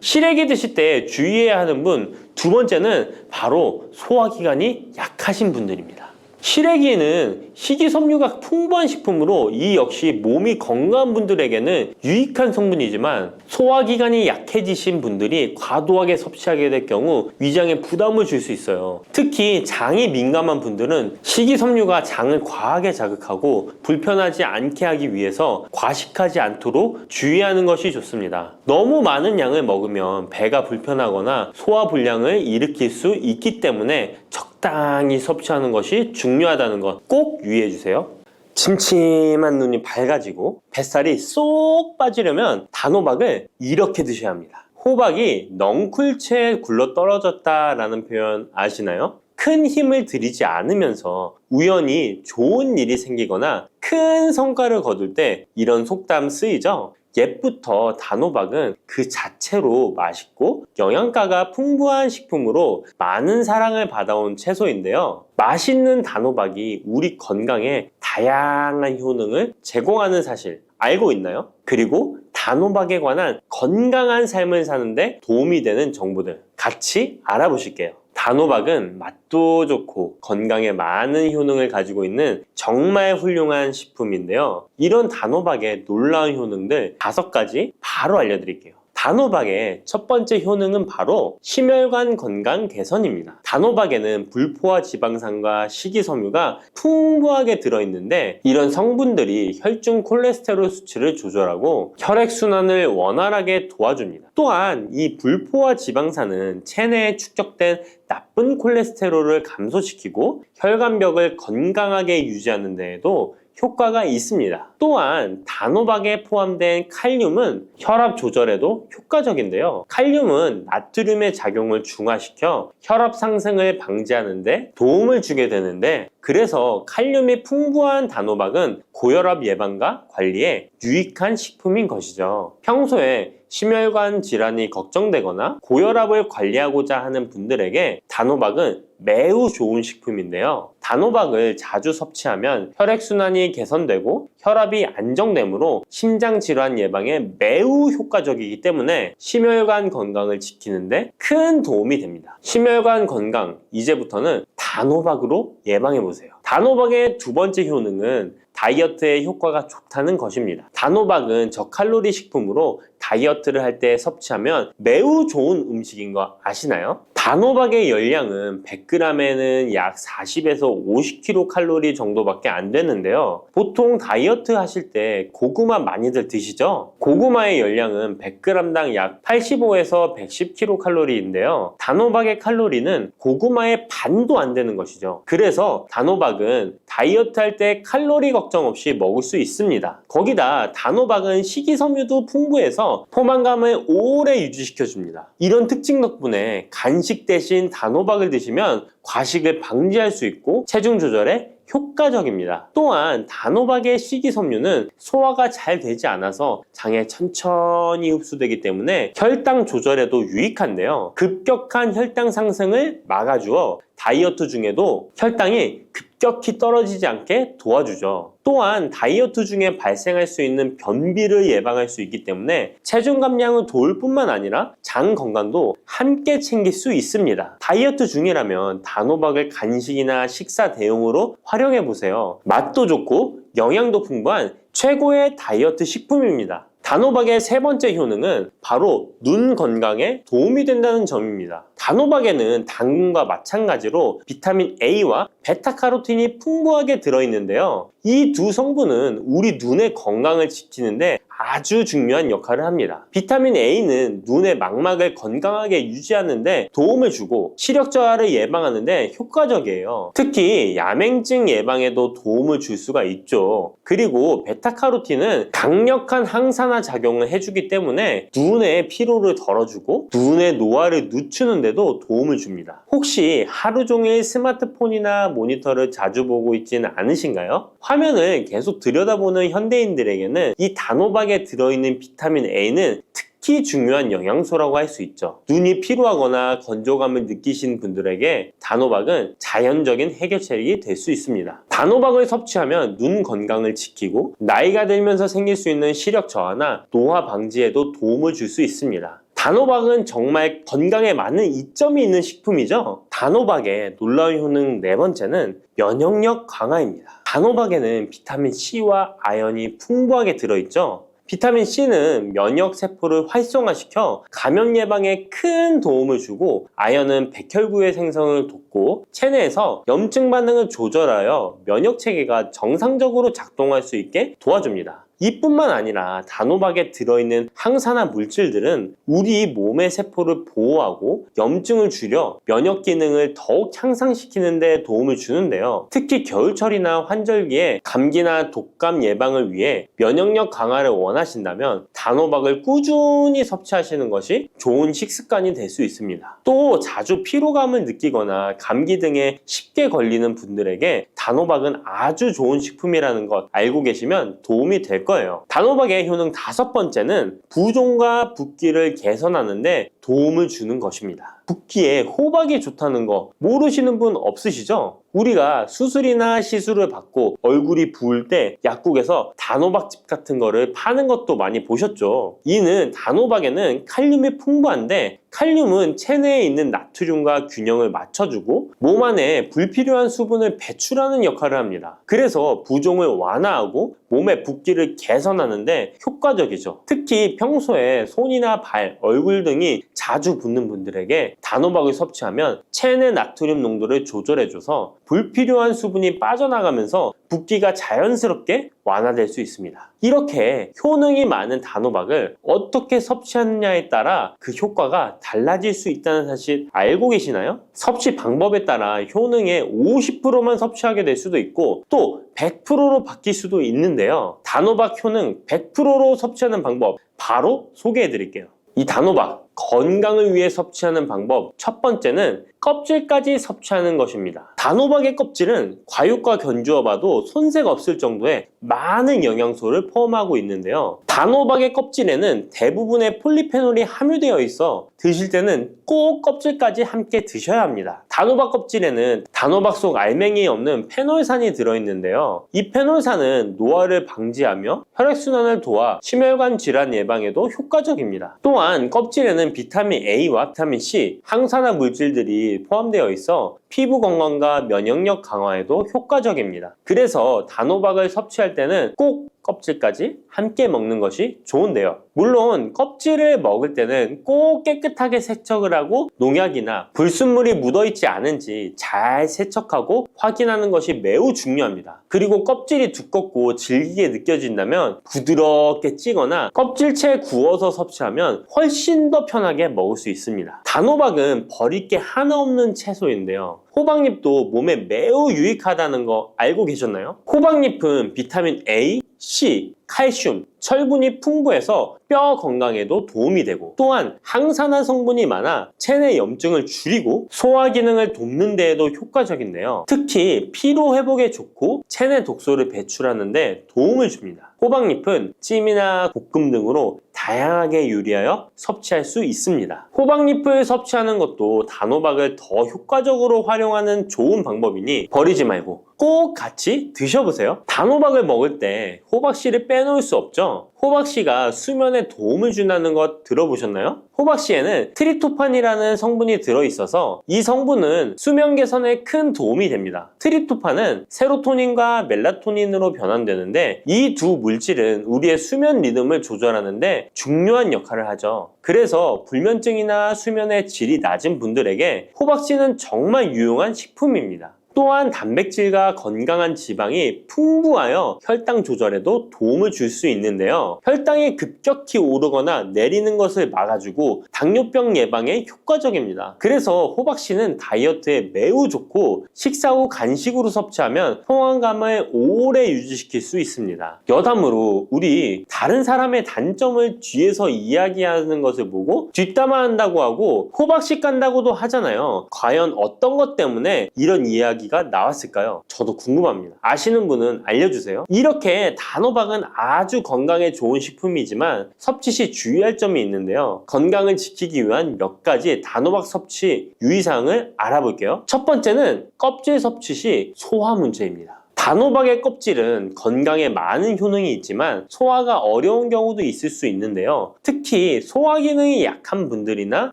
시래기 드실 때 주의해야 하는 분 두 번째는 바로 소화기관이 약하신 분들입니다. 시래기는 식이섬유가 풍부한 식품으로 이 역시 몸이 건강한 분들에게는 유익한 성분이지만 소화기관이 약해지신 분들이 과도하게 섭취하게 될 경우 위장에 부담을 줄 수 있어요. 특히 장이 민감한 분들은 식이섬유가 장을 과하게 자극하고 불편하지 않게 하기 위해서 과식하지 않도록 주의하는 것이 좋습니다. 너무 많은 양을 먹으면 배가 불편하거나 소화불량을 일으킬 수 있기 때문에 적당히 섭취하는 것이 중요하다는 것 꼭 유의해 주세요. 침침한 눈이 밝아지고 뱃살이 쏙 빠지려면 단호박을 이렇게 드셔야 합니다. 호박이 넝쿨채에 굴러 떨어졌다라는 표현 아시나요? 큰 힘을 들이지 않으면서 우연히 좋은 일이 생기거나 큰 성과를 거둘 때 이런 속담 쓰이죠? 옛부터 단호박은 그 자체로 맛있고 영양가가 풍부한 식품으로 많은 사랑을 받아온 채소인데요. 맛있는 단호박이 우리 건강에 다양한 효능을 제공하는 사실 알고 있나요? 그리고 단호박에 관한 건강한 삶을 사는데 도움이 되는 정보들 같이 알아보실게요. 단호박은 맛도 좋고 건강에 많은 효능을 가지고 있는 정말 훌륭한 식품인데요. 이런 단호박의 놀라운 효능들 5가지 바로 알려드릴게요. 단호박의 첫 번째 효능은 바로 심혈관 건강 개선입니다. 단호박에는 불포화 지방산과 식이섬유가 풍부하게 들어있는데 이런 성분들이 혈중 콜레스테롤 수치를 조절하고 혈액순환을 원활하게 도와줍니다. 또한 이 불포화 지방산은 체내에 축적된 나쁜 콜레스테롤을 감소시키고 혈관벽을 건강하게 유지하는 데에도 효과가 있습니다. 또한 단호박에 포함된 칼륨은 혈압 조절에도 효과적인데요. 칼륨은 나트륨의 작용을 중화시켜 혈압 상승을 방지하는 데 도움을 주게 되는데 그래서 칼륨이 풍부한 단호박은 고혈압 예방과 관리에 유익한 식품인 것이죠. 평소에 심혈관 질환이 걱정되거나 고혈압을 관리하고자 하는 분들에게 단호박은 매우 좋은 식품인데요. 단호박을 자주 섭취하면 혈액순환이 개선되고 혈압이 안정되므로 심장질환 예방에 매우 효과적이기 때문에 심혈관 건강을 지키는데 큰 도움이 됩니다. 심혈관 건강, 이제부터는 단호박으로 예방해보세요. 단호박의 두 번째 효능은 다이어트에 효과가 좋다는 것입니다. 단호박은 저칼로리 식품으로 다이어트를 할 때 섭취하면 매우 좋은 음식인 거 아시나요? 단호박의 열량은 100g에는 약 40에서 50kcal 정도밖에 안 되는데요. 보통 다이어트 하실 때 고구마 많이들 드시죠? 고구마의 열량은 100g당 약 85에서 110kcal인데요. 단호박의 칼로리는 고구마의 반도 안 되는 것이죠. 그래서 단호박은 다이어트 할 때 칼로리 걱정 없이 먹을 수 있습니다. 거기다 단호박은 식이섬유도 풍부해서 포만감을 오래 유지시켜줍니다. 이런 특징 덕분에 간식 대신 단호박을 드시면 과식을 방지할 수 있고 체중 조절에 효과적입니다. 또한 단호박의 식이섬유는 소화가 잘 되지 않아서 장에 천천히 흡수되기 때문에 혈당 조절에도 유익한데요. 급격한 혈당 상승을 막아주어 다이어트 중에도 혈당이 급격히 떨어지지 않게 도와주죠. 또한 다이어트 중에 발생할 수 있는 변비를 예방할 수 있기 때문에 체중 감량을 도울 뿐만 아니라 장 건강도 함께 챙길 수 있습니다. 다이어트 중이라면 단호박을 간식이나 식사 대용으로 활용해 보세요. 맛도 좋고 영양도 풍부한 최고의 다이어트 식품입니다. 단호박의 세 번째 효능은 바로 눈 건강에 도움이 된다는 점입니다. 단호박에는 당근과 마찬가지로 비타민 A와 베타카로틴이 풍부하게 들어있는데요. 이 두 성분은 우리 눈의 건강을 지키는데 아주 중요한 역할을 합니다. 비타민 A는 눈의 망막을 건강하게 유지하는데 도움을 주고 시력 저하를 예방하는 데 효과적이에요. 특히 야맹증 예방에도 도움을 줄 수가 있죠. 그리고 베타카로틴은 강력한 항산화 작용을 해주기 때문에 눈의 피로를 덜어주고 눈의 노화를 늦추는 데도 도움을 줍니다. 혹시 하루 종일 스마트폰이나 모니터를 자주 보고 있지는 않으신가요? 화면을 계속 들여다보는 현대인들에게는 이 단호박에 들어있는 비타민 A는 특히 중요한 영양소라고 할 수 있죠. 눈이 피로하거나 건조감을 느끼신 분들에게 단호박은 자연적인 해결책이 될 수 있습니다. 단호박을 섭취하면 눈 건강을 지키고 나이가 들면서 생길 수 있는 시력 저하나 노화 방지에도 도움을 줄 수 있습니다. 단호박은 정말 건강에 많은 이점이 있는 식품이죠. 단호박의 놀라운 효능 네 번째는 면역력 강화입니다. 단호박에는 비타민 C와 아연이 풍부하게 들어있죠. 비타민 C는 면역 세포를 활성화시켜 감염 예방에 큰 도움을 주고 아연은 백혈구의 생성을 돕고 체내에서 염증 반응을 조절하여 면역 체계가 정상적으로 작동할 수 있게 도와줍니다. 이뿐만 아니라 단호박에 들어있는 항산화 물질들은 우리 몸의 세포를 보호하고 염증을 줄여 면역 기능을 더욱 향상시키는 데 도움을 주는데요. 특히 겨울철이나 환절기에 감기나 독감 예방을 위해 면역력 강화를 원하신다면 단호박을 꾸준히 섭취하시는 것이 좋은 식습관이 될 수 있습니다. 또 자주 피로감을 느끼거나 감기 등에 쉽게 걸리는 분들에게 단호박은 아주 좋은 식품이라는 것 알고 계시면 도움이 될 거예요. 단호박의 효능 5번째는 부종과 붓기를 개선하는 데 도움을 주는 것입니다. 붓기에 호박이 좋다는 거 모르시는 분 없으시죠? 우리가 수술이나 시술을 받고 얼굴이 부을 때 약국에서 단호박즙 같은 거를 파는 것도 많이 보셨죠? 이는 단호박에는 칼륨이 풍부한데 칼륨은 체내에 있는 나트륨과 균형을 맞춰주고 몸 안에 불필요한 수분을 배출하는 역할을 합니다. 그래서 부종을 완화하고 몸의 붓기를 개선하는데 효과적이죠. 특히 평소에 손이나 발, 얼굴 등이 자주 붓는 분들에게 단호박을 섭취하면 체내 나트륨 농도를 조절해줘서 불필요한 수분이 빠져나가면서 붓기가 자연스럽게 완화될 수 있습니다. 이렇게 효능이 많은 단호박을 어떻게 섭취하느냐에 따라 그 효과가 달라질 수 있다는 사실 알고 계시나요? 섭취 방법에 따라 효능의 50%만 섭취하게 될 수도 있고 또 100%로 바뀔 수도 있는데요. 단호박 효능 100%로 섭취하는 방법 바로 소개해 드릴게요. 이 단호박 건강을 위해 섭취하는 방법 첫 번째는 껍질까지 섭취하는 것입니다. 단호박의 껍질은 과육과 견주어 봐도 손색 없을 정도의 많은 영양소를 포함하고 있는데요. 단호박의 껍질에는 대부분의 폴리페놀이 함유되어 있어 드실 때는 꼭 껍질까지 함께 드셔야 합니다. 단호박 껍질에는 단호박 속 알맹이에 없는 페놀산이 들어있는데요. 이 페놀산은 노화를 방지하며 혈액순환을 도와 심혈관 질환 예방에도 효과적입니다. 또한 껍질에는 비타민 A와 비타민 C, 항산화 물질들이 포함되어 있어 피부 건강과 면역력 강화에도 효과적입니다. 그래서 단호박을 섭취할 때는 꼭 껍질까지 함께 먹는 것이 좋은데요. 물론 껍질을 먹을 때는 꼭 깨끗하게 세척을 하고 농약이나 불순물이 묻어있지 않은지 잘 세척하고 확인하는 것이 매우 중요합니다. 그리고 껍질이 두껍고 질기게 느껴진다면 부드럽게 찌거나 껍질째 구워서 섭취하면 훨씬 더 편하게 먹을 수 있습니다. 단호박은 버릴 게 하나 없는 채소인데요. 호박잎도 몸에 매우 유익하다는 거 알고 계셨나요? 호박잎은 비타민 A, C, 칼슘, 철분이 풍부해서 뼈 건강에도 도움이 되고 또한 항산화 성분이 많아 체내 염증을 줄이고 소화 기능을 돕는 데에도 효과적인데요. 특히 피로 회복에 좋고 체내 독소를 배출하는 데 도움을 줍니다. 호박잎은 찜이나 볶음 등으로 다양하게 요리하여 섭취할 수 있습니다. 호박잎을 섭취하는 것도 단호박을 더 효과적으로 활용하는 좋은 방법이니 버리지 말고 꼭 같이 드셔보세요. 단호박을 먹을 때 호박씨를 빼놓을 수 없죠. 호박씨가 수면에 도움을 준다는 것 들어보셨나요? 호박씨에는 트립토판이라는 성분이 들어있어서 이 성분은 수면 개선에 큰 도움이 됩니다. 트립토판은 세로토닌과 멜라토닌으로 변환되는데 이 두 물질은 우리의 수면 리듬을 조절하는데 중요한 역할을 하죠. 그래서 불면증이나 수면의 질이 낮은 분들에게 호박씨는 정말 유용한 식품입니다. 또한 단백질과 건강한 지방이 풍부하여 혈당 조절에도 도움을 줄 수 있는데요. 혈당이 급격히 오르거나 내리는 것을 막아주고 당뇨병 예방에 효과적입니다. 그래서 호박씨는 다이어트에 매우 좋고 식사 후 간식으로 섭취하면 포만감을 오래 유지시킬 수 있습니다. 여담으로 우리 다른 사람의 단점을 뒤에서 이야기하는 것을 보고 뒷담화한다고 하고 호박씨 깐다고도 하잖아요. 과연 어떤 것 때문에 이런 이야기가 나왔을까요? 저도 궁금합니다. 아시는 분은 알려주세요. 이렇게 단호박은 아주 건강에 좋은 식품이지만 섭취 시 주의할 점이 있는데요. 건강을 지키기 위한 몇 가지 단호박 섭취 유의사항을 알아볼게요. 첫 번째는 껍질 섭취 시 소화 문제입니다. 단호박의 껍질은 건강에 많은 효능이 있지만 소화가 어려운 경우도 있을 수 있는데요. 특히 소화 기능이 약한 분들이나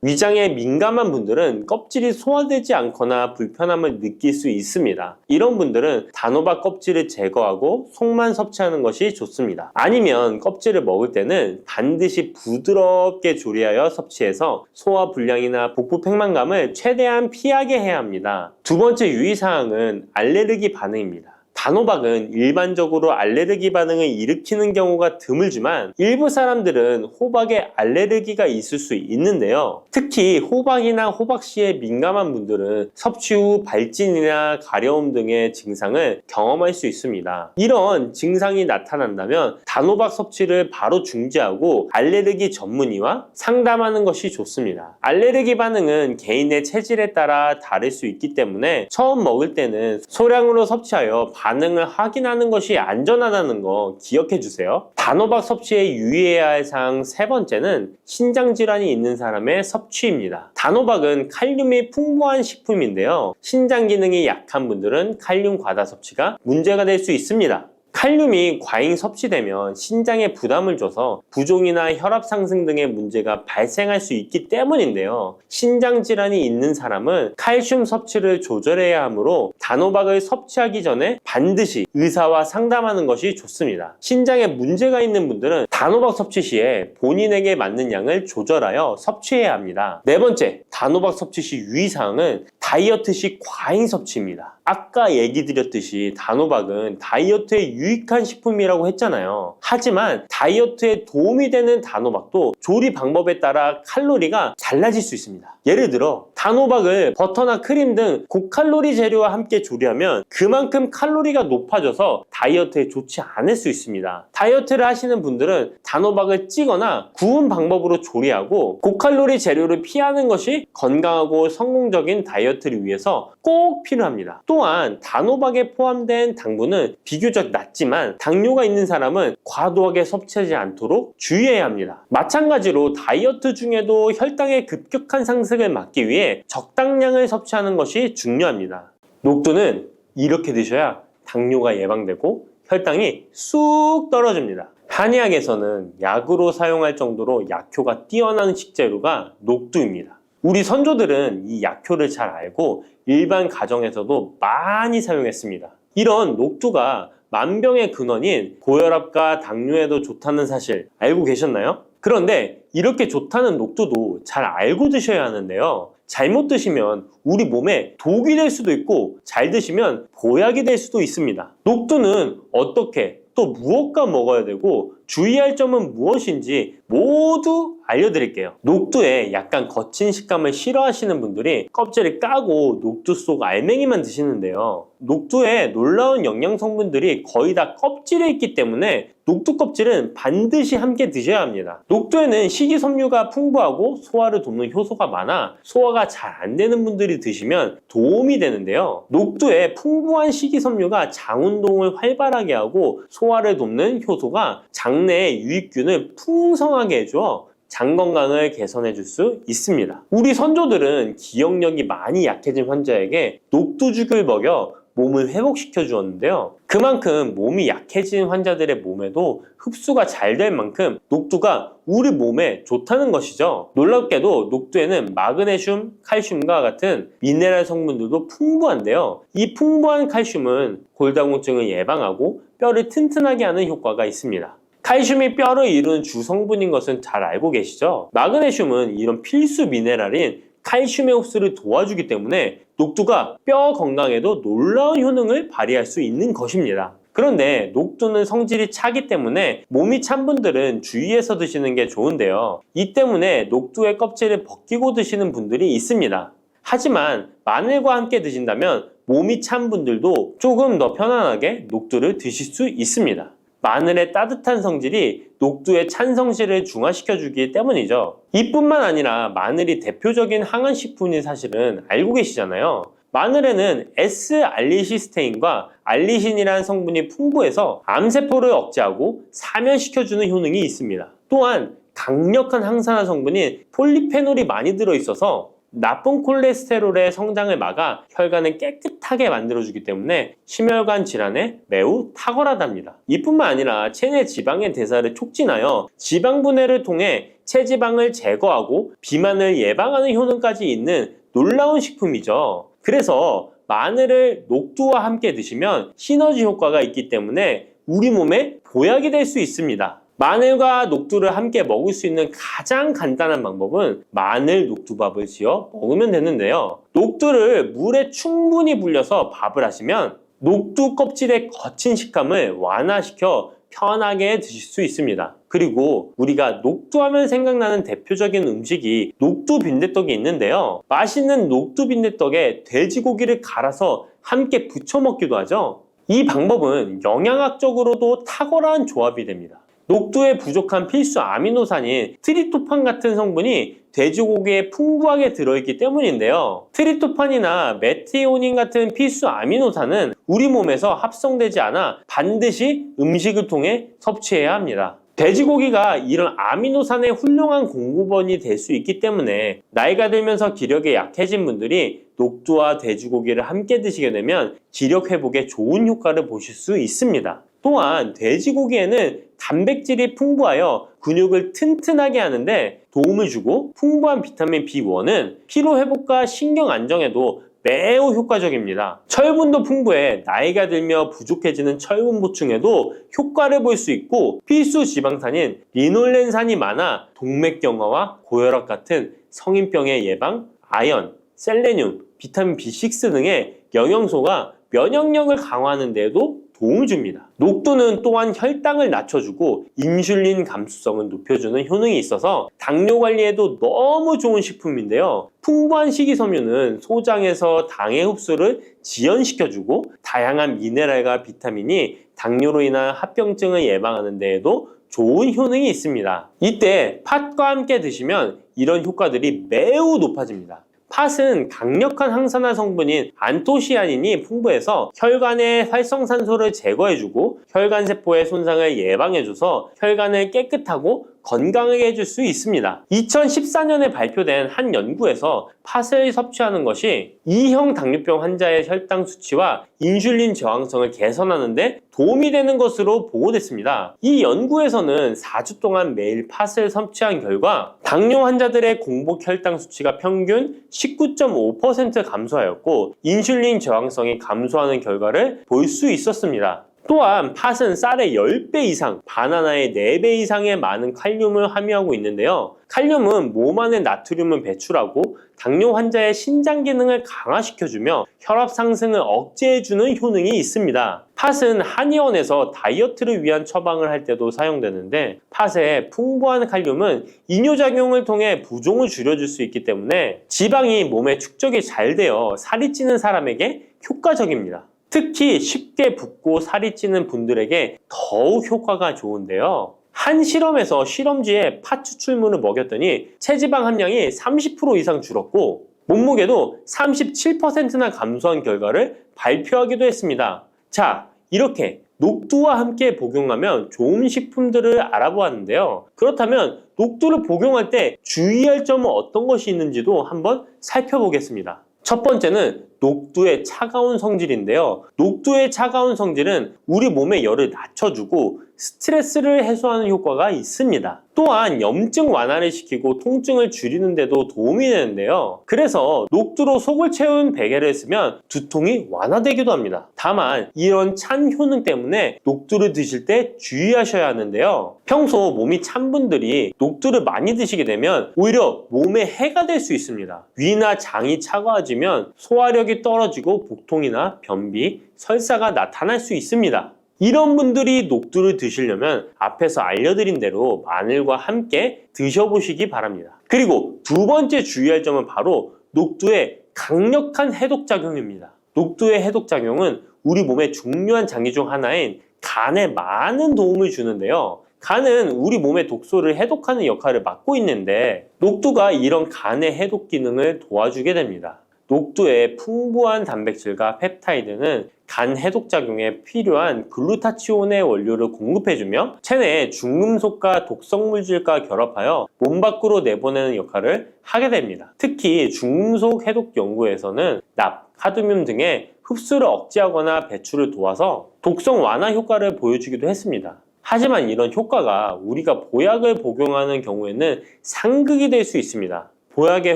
위장에 민감한 분들은 껍질이 소화되지 않거나 불편함을 느낄 수 있습니다. 이런 분들은 단호박 껍질을 제거하고 속만 섭취하는 것이 좋습니다. 아니면 껍질을 먹을 때는 반드시 부드럽게 조리하여 섭취해서 소화 불량이나 복부 팽만감을 최대한 피하게 해야 합니다. 두 번째 유의사항은 알레르기 반응입니다. 단호박은 일반적으로 알레르기 반응을 일으키는 경우가 드물지만 일부 사람들은 호박에 알레르기가 있을 수 있는데요. 특히 호박이나 호박씨에 민감한 분들은 섭취 후 발진이나 가려움 등의 증상을 경험할 수 있습니다. 이런 증상이 나타난다면 단호박 섭취를 바로 중지하고 알레르기 전문의와 상담하는 것이 좋습니다. 알레르기 반응은 개인의 체질에 따라 다를 수 있기 때문에 처음 먹을 때는 소량으로 섭취하여 반응을 확인하는 것이 안전하다는 거 기억해 주세요. 단호박 섭취에 유의해야 할 사항 세 번째는 신장질환이 있는 사람의 섭취입니다. 단호박은 칼륨이 풍부한 식품인데요. 신장 기능이 약한 분들은 칼륨 과다 섭취가 문제가 될 수 있습니다. 칼륨이 과잉 섭취되면 신장에 부담을 줘서 부종이나 혈압 상승 등의 문제가 발생할 수 있기 때문인데요. 신장 질환이 있는 사람은 칼슘 섭취를 조절해야 하므로 단호박을 섭취하기 전에 반드시 의사와 상담하는 것이 좋습니다. 신장에 문제가 있는 분들은 단호박 섭취 시에 본인에게 맞는 양을 조절하여 섭취해야 합니다. 네 번째, 단호박 섭취 시 유의사항은 다이어트 시 과잉 섭취입니다. 아까 얘기 드렸듯이 단호박은 다이어트에 유익한 식품이라고 했잖아요. 하지만 다이어트에 도움이 되는 단호박도 조리 방법에 따라 칼로리가 달라질 수 있습니다. 예를 들어 단호박을 버터나 크림 등 고칼로리 재료와 함께 조리하면 그만큼 칼로리가 높아져서 다이어트에 좋지 않을 수 있습니다. 다이어트를 하시는 분들은 단호박을 찌거나 구운 방법으로 조리하고 고칼로리 재료를 피하는 것이 건강하고 성공적인 다이어트를 위해서 꼭 필요합니다. 또한 단호박에 포함된 당분은 비교적 낮지만 당뇨가 있는 사람은 과도하게 섭취하지 않도록 주의해야 합니다. 마찬가지로 다이어트 중에도 혈당의 급격한 상승을 막기 위해 적당량을 섭취하는 것이 중요합니다. 녹두는 이렇게 드셔야 당뇨가 예방되고 혈당이 쑥 떨어집니다. 한의학에서는 약으로 사용할 정도로 약효가 뛰어난 식재료가 녹두입니다. 우리 선조들은 이 약효를 잘 알고 일반 가정에서도 많이 사용했습니다. 이런 녹두가 만병의 근원인 고혈압과 당뇨에도 좋다는 사실 알고 계셨나요? 그런데 이렇게 좋다는 녹두도 잘 알고 드셔야 하는데요. 잘못 드시면 우리 몸에 독이 될 수도 있고 잘 드시면 보약이 될 수도 있습니다. 녹두는 어떻게 또 무엇과 먹어야 되고 주의할 점은 무엇인지 모두 알려드릴게요. 녹두에 약간 거친 식감을 싫어하시는 분들이 껍질을 까고 녹두 속 알맹이만 드시는데요. 녹두에 놀라운 영양 성분들이 거의 다 껍질에 있기 때문에 녹두 껍질은 반드시 함께 드셔야 합니다. 녹두에는 식이섬유가 풍부하고 소화를 돕는 효소가 많아 소화가 잘 안 되는 분들이 드시면 도움이 되는데요. 녹두에 풍부한 식이섬유가 장 운동을 활발하게 하고 소화를 돕는 효소가 장내에 유익균을 풍성하게 해줘 장 건강을 개선해 줄 수 있습니다. 우리 선조들은 기억력이 많이 약해진 환자에게 녹두죽을 먹여 몸을 회복시켜 주었는데요. 그만큼 몸이 약해진 환자들의 몸에도 흡수가 잘 될 만큼 녹두가 우리 몸에 좋다는 것이죠. 놀랍게도 녹두에는 마그네슘, 칼슘과 같은 미네랄 성분들도 풍부한데요. 이 풍부한 칼슘은 골다공증을 예방하고 뼈를 튼튼하게 하는 효과가 있습니다. 칼슘이 뼈를 이루는 주성분인 것은 잘 알고 계시죠? 마그네슘은 이런 필수 미네랄인 칼슘의 흡수를 도와주기 때문에 녹두가 뼈 건강에도 놀라운 효능을 발휘할 수 있는 것입니다. 그런데 녹두는 성질이 차기 때문에 몸이 찬 분들은 주의해서 드시는 게 좋은데요. 이 때문에 녹두의 껍질을 벗기고 드시는 분들이 있습니다. 하지만 마늘과 함께 드신다면 몸이 찬 분들도 조금 더 편안하게 녹두를 드실 수 있습니다. 마늘의 따뜻한 성질이 녹두의 찬 성질을 중화시켜주기 때문이죠. 이뿐만 아니라 마늘이 대표적인 항암식품인 사실은 알고 계시잖아요. 마늘에는 S알리시스테인과 알리신이라는 성분이 풍부해서 암세포를 억제하고 사면시켜주는 효능이 있습니다. 또한 강력한 항산화 성분인 폴리페놀이 많이 들어있어서 나쁜 콜레스테롤의 성장을 막아 혈관을 깨끗하게 만들어주기 때문에 심혈관 질환에 매우 탁월하답니다. 이뿐만 아니라 체내 지방의 대사를 촉진하여 지방 분해를 통해 체지방을 제거하고 비만을 예방하는 효능까지 있는 놀라운 식품이죠. 그래서 마늘을 녹두와 함께 드시면 시너지 효과가 있기 때문에 우리 몸에 보약이 될 수 있습니다. 마늘과 녹두를 함께 먹을 수 있는 가장 간단한 방법은 마늘 녹두밥을 지어 먹으면 되는데요. 녹두를 물에 충분히 불려서 밥을 하시면 녹두 껍질의 거친 식감을 완화시켜 편하게 드실 수 있습니다. 그리고 우리가 녹두하면 생각나는 대표적인 음식이 녹두 빈대떡이 있는데요. 맛있는 녹두 빈대떡에 돼지고기를 갈아서 함께 부쳐 먹기도 하죠. 이 방법은 영양학적으로도 탁월한 조합이 됩니다. 녹두에 부족한 필수 아미노산인 트립토판 같은 성분이 돼지고기에 풍부하게 들어있기 때문인데요. 트립토판이나 메티오닌 같은 필수 아미노산은 우리 몸에서 합성되지 않아 반드시 음식을 통해 섭취해야 합니다. 돼지고기가 이런 아미노산의 훌륭한 공급원이 될 수 있기 때문에 나이가 들면서 기력이 약해진 분들이 녹두와 돼지고기를 함께 드시게 되면 기력 회복에 좋은 효과를 보실 수 있습니다. 또한 돼지고기에는 단백질이 풍부하여 근육을 튼튼하게 하는데 도움을 주고 풍부한 비타민 B1은 피로 회복과 신경 안정에도 매우 효과적입니다. 철분도 풍부해 나이가 들며 부족해지는 철분 보충에도 효과를 볼 수 있고 필수 지방산인 리놀렌산이 많아 동맥경화와 고혈압 같은 성인병의 예방, 아연, 셀레늄, 비타민 B6 등의 영양소가 면역력을 강화하는 데에도 도움을 줍니다. 녹두는 또한 혈당을 낮춰주고 인슐린 감수성을 높여주는 효능이 있어서 당뇨 관리에도 너무 좋은 식품인데요. 풍부한 식이섬유는 소장에서 당의 흡수를 지연시켜주고 다양한 미네랄과 비타민이 당뇨로 인한 합병증을 예방하는 데에도 좋은 효능이 있습니다. 이때 팥과 함께 드시면 이런 효과들이 매우 높아집니다. 팥은 강력한 항산화 성분인 안토시아닌이 풍부해서 혈관의 활성산소를 제거해주고 혈관세포의 손상을 예방해줘서 혈관을 깨끗하고 건강하게 해줄 수 있습니다. 2014년에 발표된 한 연구에서 팥을 섭취하는 것이 2형 당뇨병 환자의 혈당 수치와 인슐린 저항성을 개선하는 데 도움이 되는 것으로 보고됐습니다. 이 연구에서는 4주 동안 매일 팥을 섭취한 결과 당뇨 환자들의 공복 혈당 수치가 평균 19.5% 감소하였고 인슐린 저항성이 감소하는 결과를 볼 수 있었습니다. 또한 팥은 쌀의 10배 이상, 바나나의 4배 이상의 많은 칼륨을 함유하고 있는데요. 칼륨은 몸 안에 나트륨을 배출하고 당뇨 환자의 신장 기능을 강화시켜주며 혈압 상승을 억제해주는 효능이 있습니다. 팥은 한의원에서 다이어트를 위한 처방을 할 때도 사용되는데 팥의 풍부한 칼륨은 이뇨작용을 통해 부종을 줄여줄 수 있기 때문에 지방이 몸에 축적이 잘 되어 살이 찌는 사람에게 효과적입니다. 특히 쉽게 붓고 살이 찌는 분들에게 더욱 효과가 좋은데요. 한 실험에서 실험지에 팥 추출물을 먹였더니 체지방 함량이 30% 이상 줄었고 몸무게도 37%나 감소한 결과를 발표하기도 했습니다. 자, 이렇게 녹두와 함께 복용하면 좋은 식품들을 알아보았는데요. 그렇다면 녹두를 복용할 때 주의할 점은 어떤 것이 있는지도 한번 살펴보겠습니다. 첫 번째는 녹두의 차가운 성질인데요. 녹두의 차가운 성질은 우리 몸의 열을 낮춰주고 스트레스를 해소하는 효과가 있습니다. 또한 염증 완화를 시키고 통증을 줄이는 데도 도움이 되는데요. 그래서 녹두로 속을 채운 베개를 쓰면 두통이 완화되기도 합니다. 다만 이런 찬 효능 때문에 녹두를 드실 때 주의하셔야 하는데요. 평소 몸이 찬 분들이 녹두를 많이 드시게 되면 오히려 몸에 해가 될 수 있습니다. 위나 장이 차가워지면 소화력이 떨어지고 복통이나 변비, 설사가 나타날 수 있습니다. 이런 분들이 녹두를 드시려면 앞에서 알려드린 대로 마늘과 함께 드셔보시기 바랍니다. 그리고 두 번째 주의할 점은 바로 녹두의 강력한 해독작용입니다. 녹두의 해독작용은 우리 몸의 중요한 장기 중 하나인 간에 많은 도움을 주는데요. 간은 우리 몸의 독소를 해독하는 역할을 맡고 있는데 녹두가 이런 간의 해독 기능을 도와주게 됩니다. 녹두의 풍부한 단백질과 펩타이드는 간 해독작용에 필요한 글루타치온의 원료를 공급해주며 체내에 중금속과 독성물질과 결합하여 몸 밖으로 내보내는 역할을 하게 됩니다. 특히 중금속 해독 연구에서는 납, 카드뮴 등의 흡수를 억제하거나 배출을 도와서 독성 완화 효과를 보여주기도 했습니다. 하지만 이런 효과가 우리가 보약을 복용하는 경우에는 상극이 될 수 있습니다. 보약의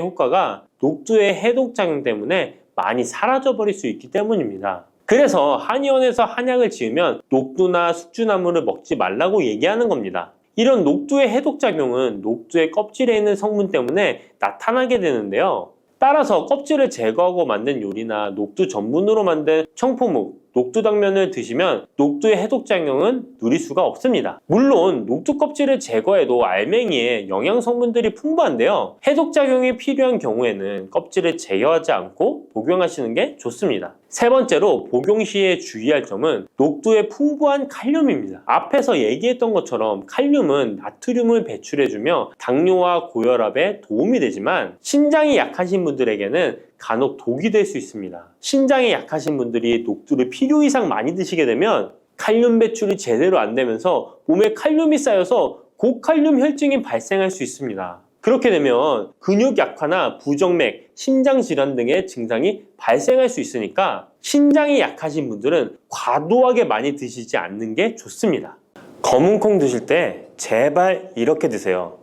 효과가 녹두의 해독작용 때문에 많이 사라져버릴 수 있기 때문입니다. 그래서 한의원에서 한약을 지으면 녹두나 숙주나물을 먹지 말라고 얘기하는 겁니다. 이런 녹두의 해독작용은 녹두의 껍질에 있는 성분 때문에 나타나게 되는데요. 따라서 껍질을 제거하고 만든 요리나 녹두 전분으로 만든 청포묵 녹두당면을 드시면 녹두의 해독작용은 누릴 수가 없습니다. 물론 녹두 껍질을 제거해도 알맹이에 영양 성분들이 풍부한데요. 해독작용이 필요한 경우에는 껍질을 제거하지 않고 복용하시는 게 좋습니다. 세 번째로 복용 시에 주의할 점은 녹두의 풍부한 칼륨입니다. 앞에서 얘기했던 것처럼 칼륨은 나트륨을 배출해주며 당뇨와 고혈압에 도움이 되지만 신장이 약하신 분들에게는 간혹 독이 될 수 있습니다. 신장이 약하신 분들이 녹두를 필요 이상 많이 드시게 되면 칼륨 배출이 제대로 안 되면서 몸에 칼륨이 쌓여서 고칼륨 혈증이 발생할 수 있습니다. 그렇게 되면 근육 약화나 부정맥, 심장 질환 등의 증상이 발생할 수 있으니까 신장이 약하신 분들은 과도하게 많이 드시지 않는 게 좋습니다. 검은콩 드실 때 제발 이렇게 드세요.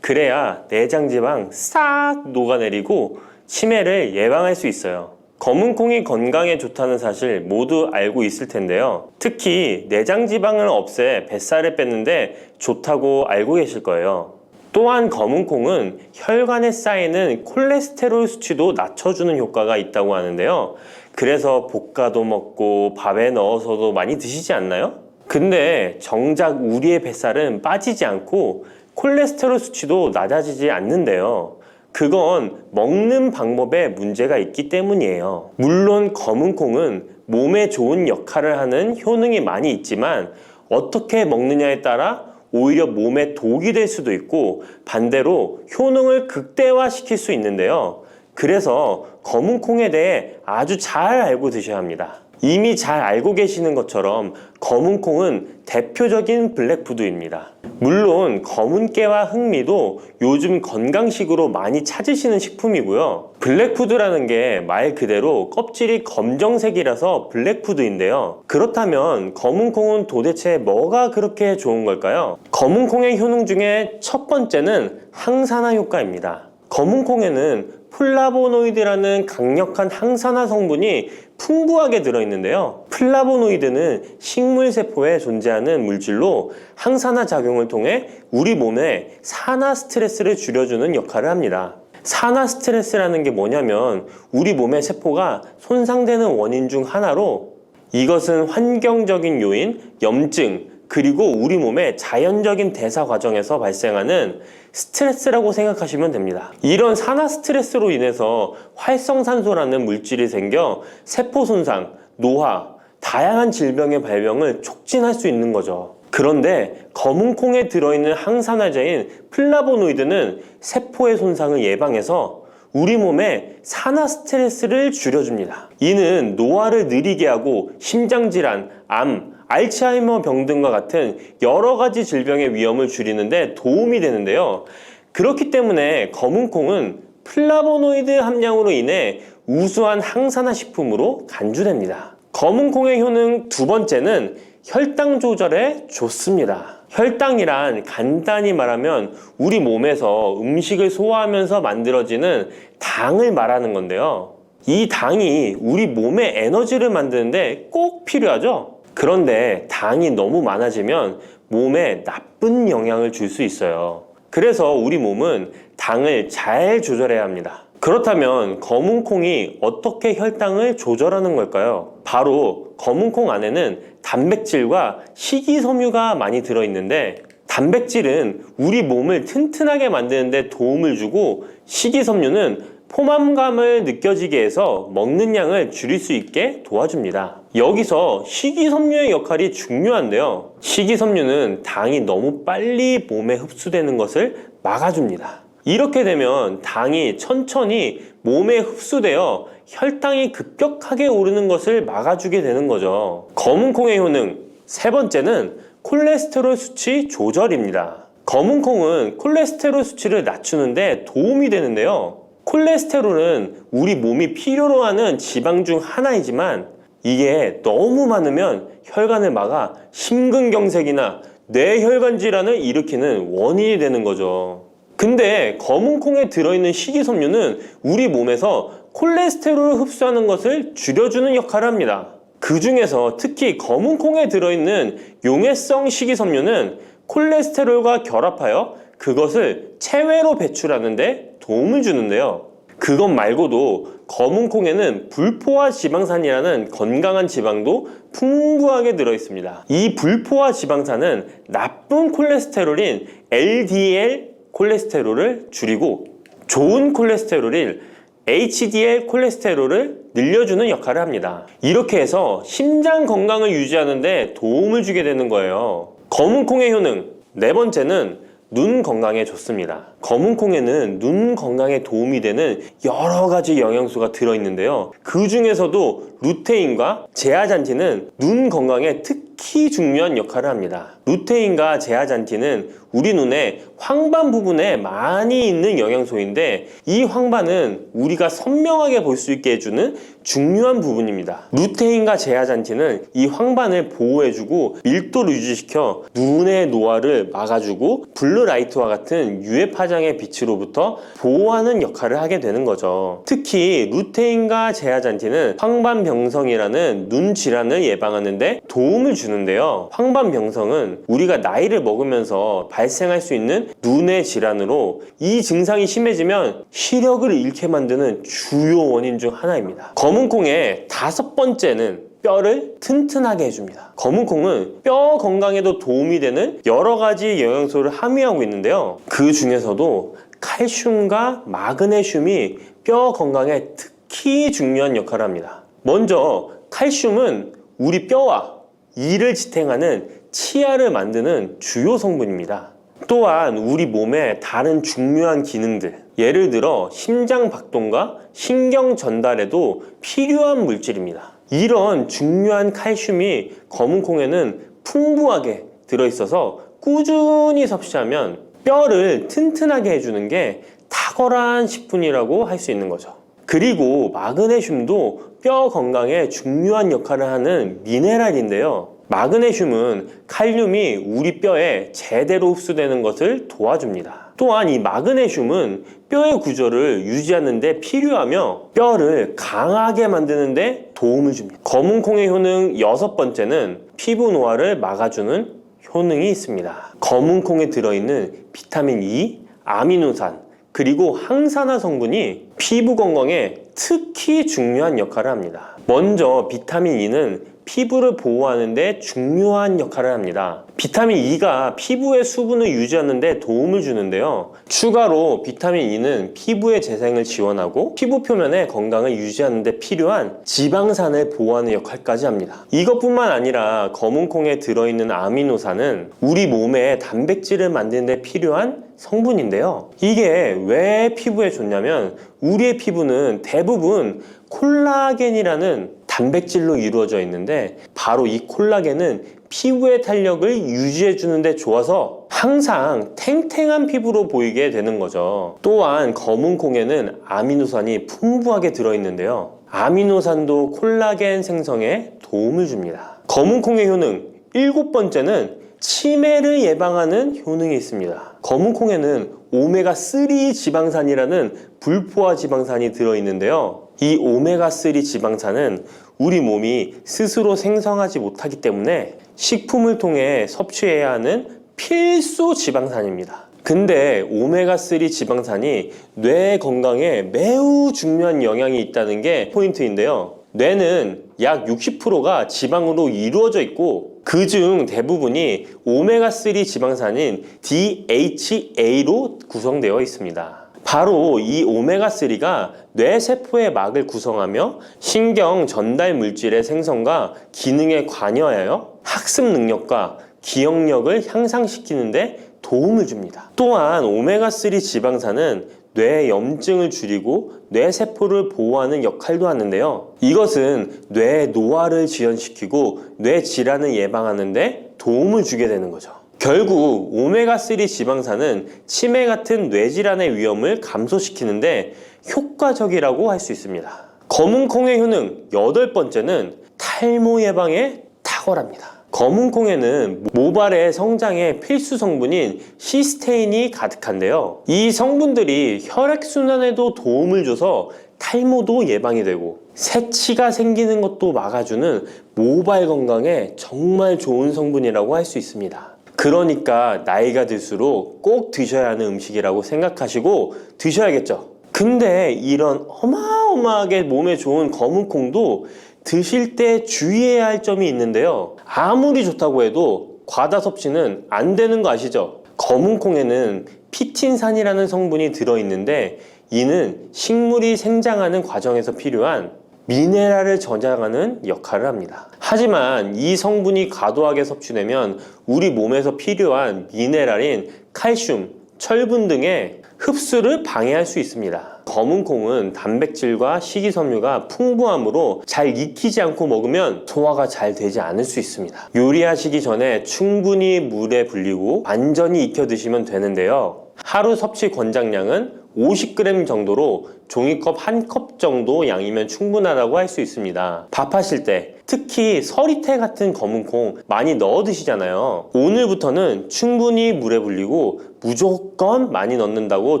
그래야 내장 지방 싹 녹아내리고 치매를 예방할 수 있어요. 검은콩이 건강에 좋다는 사실 모두 알고 있을 텐데요. 특히 내장 지방을 없애 뱃살을 뺐는데 좋다고 알고 계실 거예요. 또한 검은콩은 혈관에 쌓이는 콜레스테롤 수치도 낮춰주는 효과가 있다고 하는데요. 그래서 볶아도 먹고 밥에 넣어서도 많이 드시지 않나요? 근데 정작 우리의 뱃살은 빠지지 않고 콜레스테롤 수치도 낮아지지 않는데요. 그건 먹는 방법에 문제가 있기 때문이에요. 물론 검은콩은 몸에 좋은 역할을 하는 효능이 많이 있지만 어떻게 먹느냐에 따라 오히려 몸에 독이 될 수도 있고 반대로 효능을 극대화시킬 수 있는데요. 그래서 검은콩에 대해 아주 잘 알고 드셔야 합니다. 이미 잘 알고 계시는 것처럼 검은콩은 대표적인 블랙푸드입니다. 물론 검은깨와 흑미도 요즘 건강식으로 많이 찾으시는 식품이고요. 블랙푸드라는 게 말 그대로 껍질이 검정색이라서 블랙푸드인데요. 그렇다면 검은콩은 도대체 뭐가 그렇게 좋은 걸까요? 검은콩의 효능 중에 첫 번째는 항산화 효과입니다. 검은콩에는 플라보노이드라는 강력한 항산화 성분이 풍부하게 들어있는데요. 플라보노이드는 식물세포에 존재하는 물질로 항산화 작용을 통해 우리 몸에 산화 스트레스를 줄여주는 역할을 합니다. 산화 스트레스라는 게 뭐냐면 우리 몸의 세포가 손상되는 원인 중 하나로 이것은 환경적인 요인, 염증, 그리고 우리 몸의 자연적인 대사 과정에서 발생하는 스트레스라고 생각하시면 됩니다. 이런 산화 스트레스로 인해서 활성산소라는 물질이 생겨 세포 손상, 노화, 다양한 질병의 발병을 촉진할 수 있는 거죠. 그런데 검은콩에 들어있는 항산화제인 플라보노이드는 세포의 손상을 예방해서 우리 몸에 산화 스트레스를 줄여줍니다. 이는 노화를 느리게 하고 심장질환, 암, 알츠하이머 병 등과 같은 여러 가지 질병의 위험을 줄이는데 도움이 되는데요. 그렇기 때문에 검은콩은 플라보노이드 함량으로 인해 우수한 항산화 식품으로 간주됩니다. 검은콩의 효능 두 번째는 혈당 조절에 좋습니다. 혈당이란 간단히 말하면 우리 몸에서 음식을 소화하면서 만들어지는 당을 말하는 건데요. 이 당이 우리 몸의 에너지를 만드는데 꼭 필요하죠. 그런데 당이 너무 많아지면 몸에 나쁜 영향을 줄 수 있어요. 그래서 우리 몸은 당을 잘 조절해야 합니다. 그렇다면 검은콩이 어떻게 혈당을 조절하는 걸까요? 바로 검은콩 안에는 단백질과 식이섬유가 많이 들어있는데 단백질은 우리 몸을 튼튼하게 만드는 데 도움을 주고 식이섬유는 포만감을 느껴지게 해서 먹는 양을 줄일 수 있게 도와줍니다. 여기서 식이섬유의 역할이 중요한데요. 식이섬유는 당이 너무 빨리 몸에 흡수되는 것을 막아줍니다. 이렇게 되면 당이 천천히 몸에 흡수되어 혈당이 급격하게 오르는 것을 막아주게 되는 거죠. 검은콩의 효능 세 번째는 콜레스테롤 수치 조절입니다. 검은콩은 콜레스테롤 수치를 낮추는데 도움이 되는데요. 콜레스테롤은 우리 몸이 필요로 하는 지방 중 하나이지만 이게 너무 많으면 혈관을 막아 심근경색이나 뇌혈관 질환을 일으키는 원인이 되는 거죠. 근데 검은콩에 들어있는 식이섬유는 우리 몸에서 콜레스테롤을 흡수하는 것을 줄여주는 역할을 합니다. 그 중에서 특히 검은콩에 들어있는 용해성 식이섬유는 콜레스테롤과 결합하여 그것을 체외로 배출하는 데 도움을 주는데요. 그것 말고도 검은 콩에는 불포화 지방산이라는 건강한 지방도 풍부하게 들어있습니다. 이 불포화 지방산은 나쁜 콜레스테롤인 LDL 콜레스테롤을 줄이고 좋은 콜레스테롤인 HDL 콜레스테롤을 늘려주는 역할을 합니다. 이렇게 해서 심장 건강을 유지하는 데 도움을 주게 되는 거예요. 검은 콩의 효능, 네 번째는 눈 건강에 좋습니다. 검은 콩에는 눈 건강에 도움이 되는 여러 가지 영양소가 들어있는데요. 그 중에서도 루테인과 제아잔틴은 눈 건강에 특히 중요한 역할을 합니다. 루테인과 제아잔틴은 우리 눈의 황반 부분에 많이 있는 영양소인데 이 황반은 우리가 선명하게 볼 수 있게 해주는 중요한 부분입니다. 루테인과 제아잔틴은 이 황반을 보호해주고 밀도를 유지시켜 눈의 노화를 막아주고 블루라이트와 같은 UV 파장의 빛으로부터 보호하는 역할을 하게 되는 거죠. 특히 루테인과 제아잔틴은 황반병성이라는 눈 질환을 예방하는 데 도움을 주는데요. 황반병성은 우리가 나이를 먹으면서 발생할 수 있는 눈의 질환으로 이 증상이 심해지면 시력을 잃게 만드는 주요 원인 중 하나입니다. 검은 콩의 다섯 번째는 뼈를 튼튼하게 해줍니다. 검은 콩은 뼈 건강에도 도움이 되는 여러 가지 영양소를 함유하고 있는데요. 그 중에서도 칼슘과 마그네슘이 뼈 건강에 특히 중요한 역할을 합니다. 먼저 칼슘은 우리 뼈와 이를 지탱하는 치아를 만드는 주요 성분입니다. 또한 우리 몸의 다른 중요한 기능들, 예를 들어 심장 박동과 신경 전달에도 필요한 물질입니다. 이런 중요한 칼슘이 검은 콩에는 풍부하게 들어있어서 꾸준히 섭취하면 뼈를 튼튼하게 해주는 게 탁월한 식품이라고 할 수 있는 거죠. 그리고 마그네슘도 뼈 건강에 중요한 역할을 하는 미네랄인데요. 마그네슘은 칼륨이 우리 뼈에 제대로 흡수되는 것을 도와줍니다. 또한 이 마그네슘은 뼈의 구조를 유지하는 데 필요하며 뼈를 강하게 만드는 데 도움을 줍니다. 검은 콩의 효능 여섯 번째는 피부 노화를 막아주는 효능이 있습니다. 검은 콩에 들어있는 비타민 E, 아미노산, 그리고 항산화 성분이 피부 건강에 특히 중요한 역할을 합니다. 먼저 비타민 E는 피부를 보호하는 데 중요한 역할을 합니다. 비타민 E가 피부의 수분을 유지하는 데 도움을 주는데요. 추가로 비타민 E는 피부의 재생을 지원하고 피부 표면의 건강을 유지하는 데 필요한 지방산을 보호하는 역할까지 합니다. 이것뿐만 아니라 검은 콩에 들어있는 아미노산은 우리 몸에 단백질을 만드는 데 필요한 성분인데요. 이게 왜 피부에 좋냐면 우리의 피부는 대부분 콜라겐이라는 단백질로 이루어져 있는데 바로 이 콜라겐은 피부의 탄력을 유지해 주는데 좋아서 항상 탱탱한 피부로 보이게 되는 거죠. 또한 검은 콩에는 아미노산이 풍부하게 들어있는데요. 아미노산도 콜라겐 생성에 도움을 줍니다. 검은 콩의 효능 일곱 번째는 치매를 예방하는 효능이 있습니다. 검은 콩에는 오메가3 지방산이라는 불포화 지방산이 들어있는데요. 이 오메가3 지방산은 우리 몸이 스스로 생성하지 못하기 때문에 식품을 통해 섭취해야 하는 필수 지방산입니다. 근데 오메가3 지방산이 뇌 건강에 매우 중요한 영향이 있다는 게 포인트인데요. 뇌는 약 60%가 지방으로 이루어져 있고 그중 대부분이 오메가3 지방산인 DHA로 구성되어 있습니다. 바로 이 오메가3가 뇌세포의 막을 구성하며 신경 전달 물질의 생성과 기능에 관여하여 학습 능력과 기억력을 향상시키는 데 도움을 줍니다. 또한 오메가3 지방산은 뇌 염증을 줄이고 뇌세포를 보호하는 역할도 하는데요. 이것은 뇌 노화를 지연시키고 뇌 질환을 예방하는 데 도움을 주게 되는 거죠. 결국 오메가3 지방산은 치매 같은 뇌질환의 위험을 감소시키는데 효과적이라고 할 수 있습니다. 검은 콩의 효능 여덟 번째는 탈모 예방에 탁월합니다. 검은 콩에는 모발의 성장에 필수 성분인 시스테인이 가득한데요. 이 성분들이 혈액순환에도 도움을 줘서 탈모도 예방이 되고 새치가 생기는 것도 막아주는 모발 건강에 정말 좋은 성분이라고 할 수 있습니다. 그러니까 나이가 들수록 꼭 드셔야 하는 음식이라고 생각하시고 드셔야겠죠. 근데 이런 어마어마하게 몸에 좋은 검은 콩도 드실 때 주의해야 할 점이 있는데요. 아무리 좋다고 해도 과다 섭취는 안 되는 거 아시죠? 검은 콩에는 피틴산이라는 성분이 들어있는데 이는 식물이 생장하는 과정에서 필요한 미네랄을 저장하는 역할을 합니다. 하지만 이 성분이 과도하게 섭취되면 우리 몸에서 필요한 미네랄인 칼슘, 철분 등의 흡수를 방해할 수 있습니다. 검은 콩은 단백질과 식이섬유가 풍부하므로 잘 익히지 않고 먹으면 소화가 잘 되지 않을 수 있습니다. 요리하시기 전에 충분히 물에 불리고 완전히 익혀 드시면 되는데요. 하루 섭취 권장량은 50g 정도로 종이컵 1컵 정도 양이면 충분하다고 할 수 있습니다. 밥하실 때 특히 서리태 같은 검은 콩 많이 넣어 드시잖아요. 오늘부터는 충분히 물에 불리고 무조건 많이 넣는다고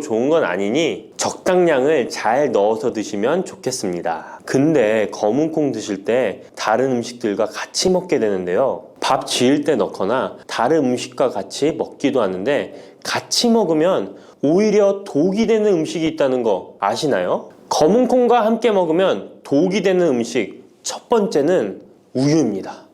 좋은 건 아니니 적당량을 잘 넣어서 드시면 좋겠습니다. 근데 검은 콩 드실 때 다른 음식들과 같이 먹게 되는데요. 밥 지을 때 넣거나 다른 음식과 같이 먹기도 하는데 같이 먹으면 오히려 독이 되는 음식이 있다는 거 아시나요? 검은 콩과 함께 먹으면 독이 되는 음식 첫 번째는 우유입니다.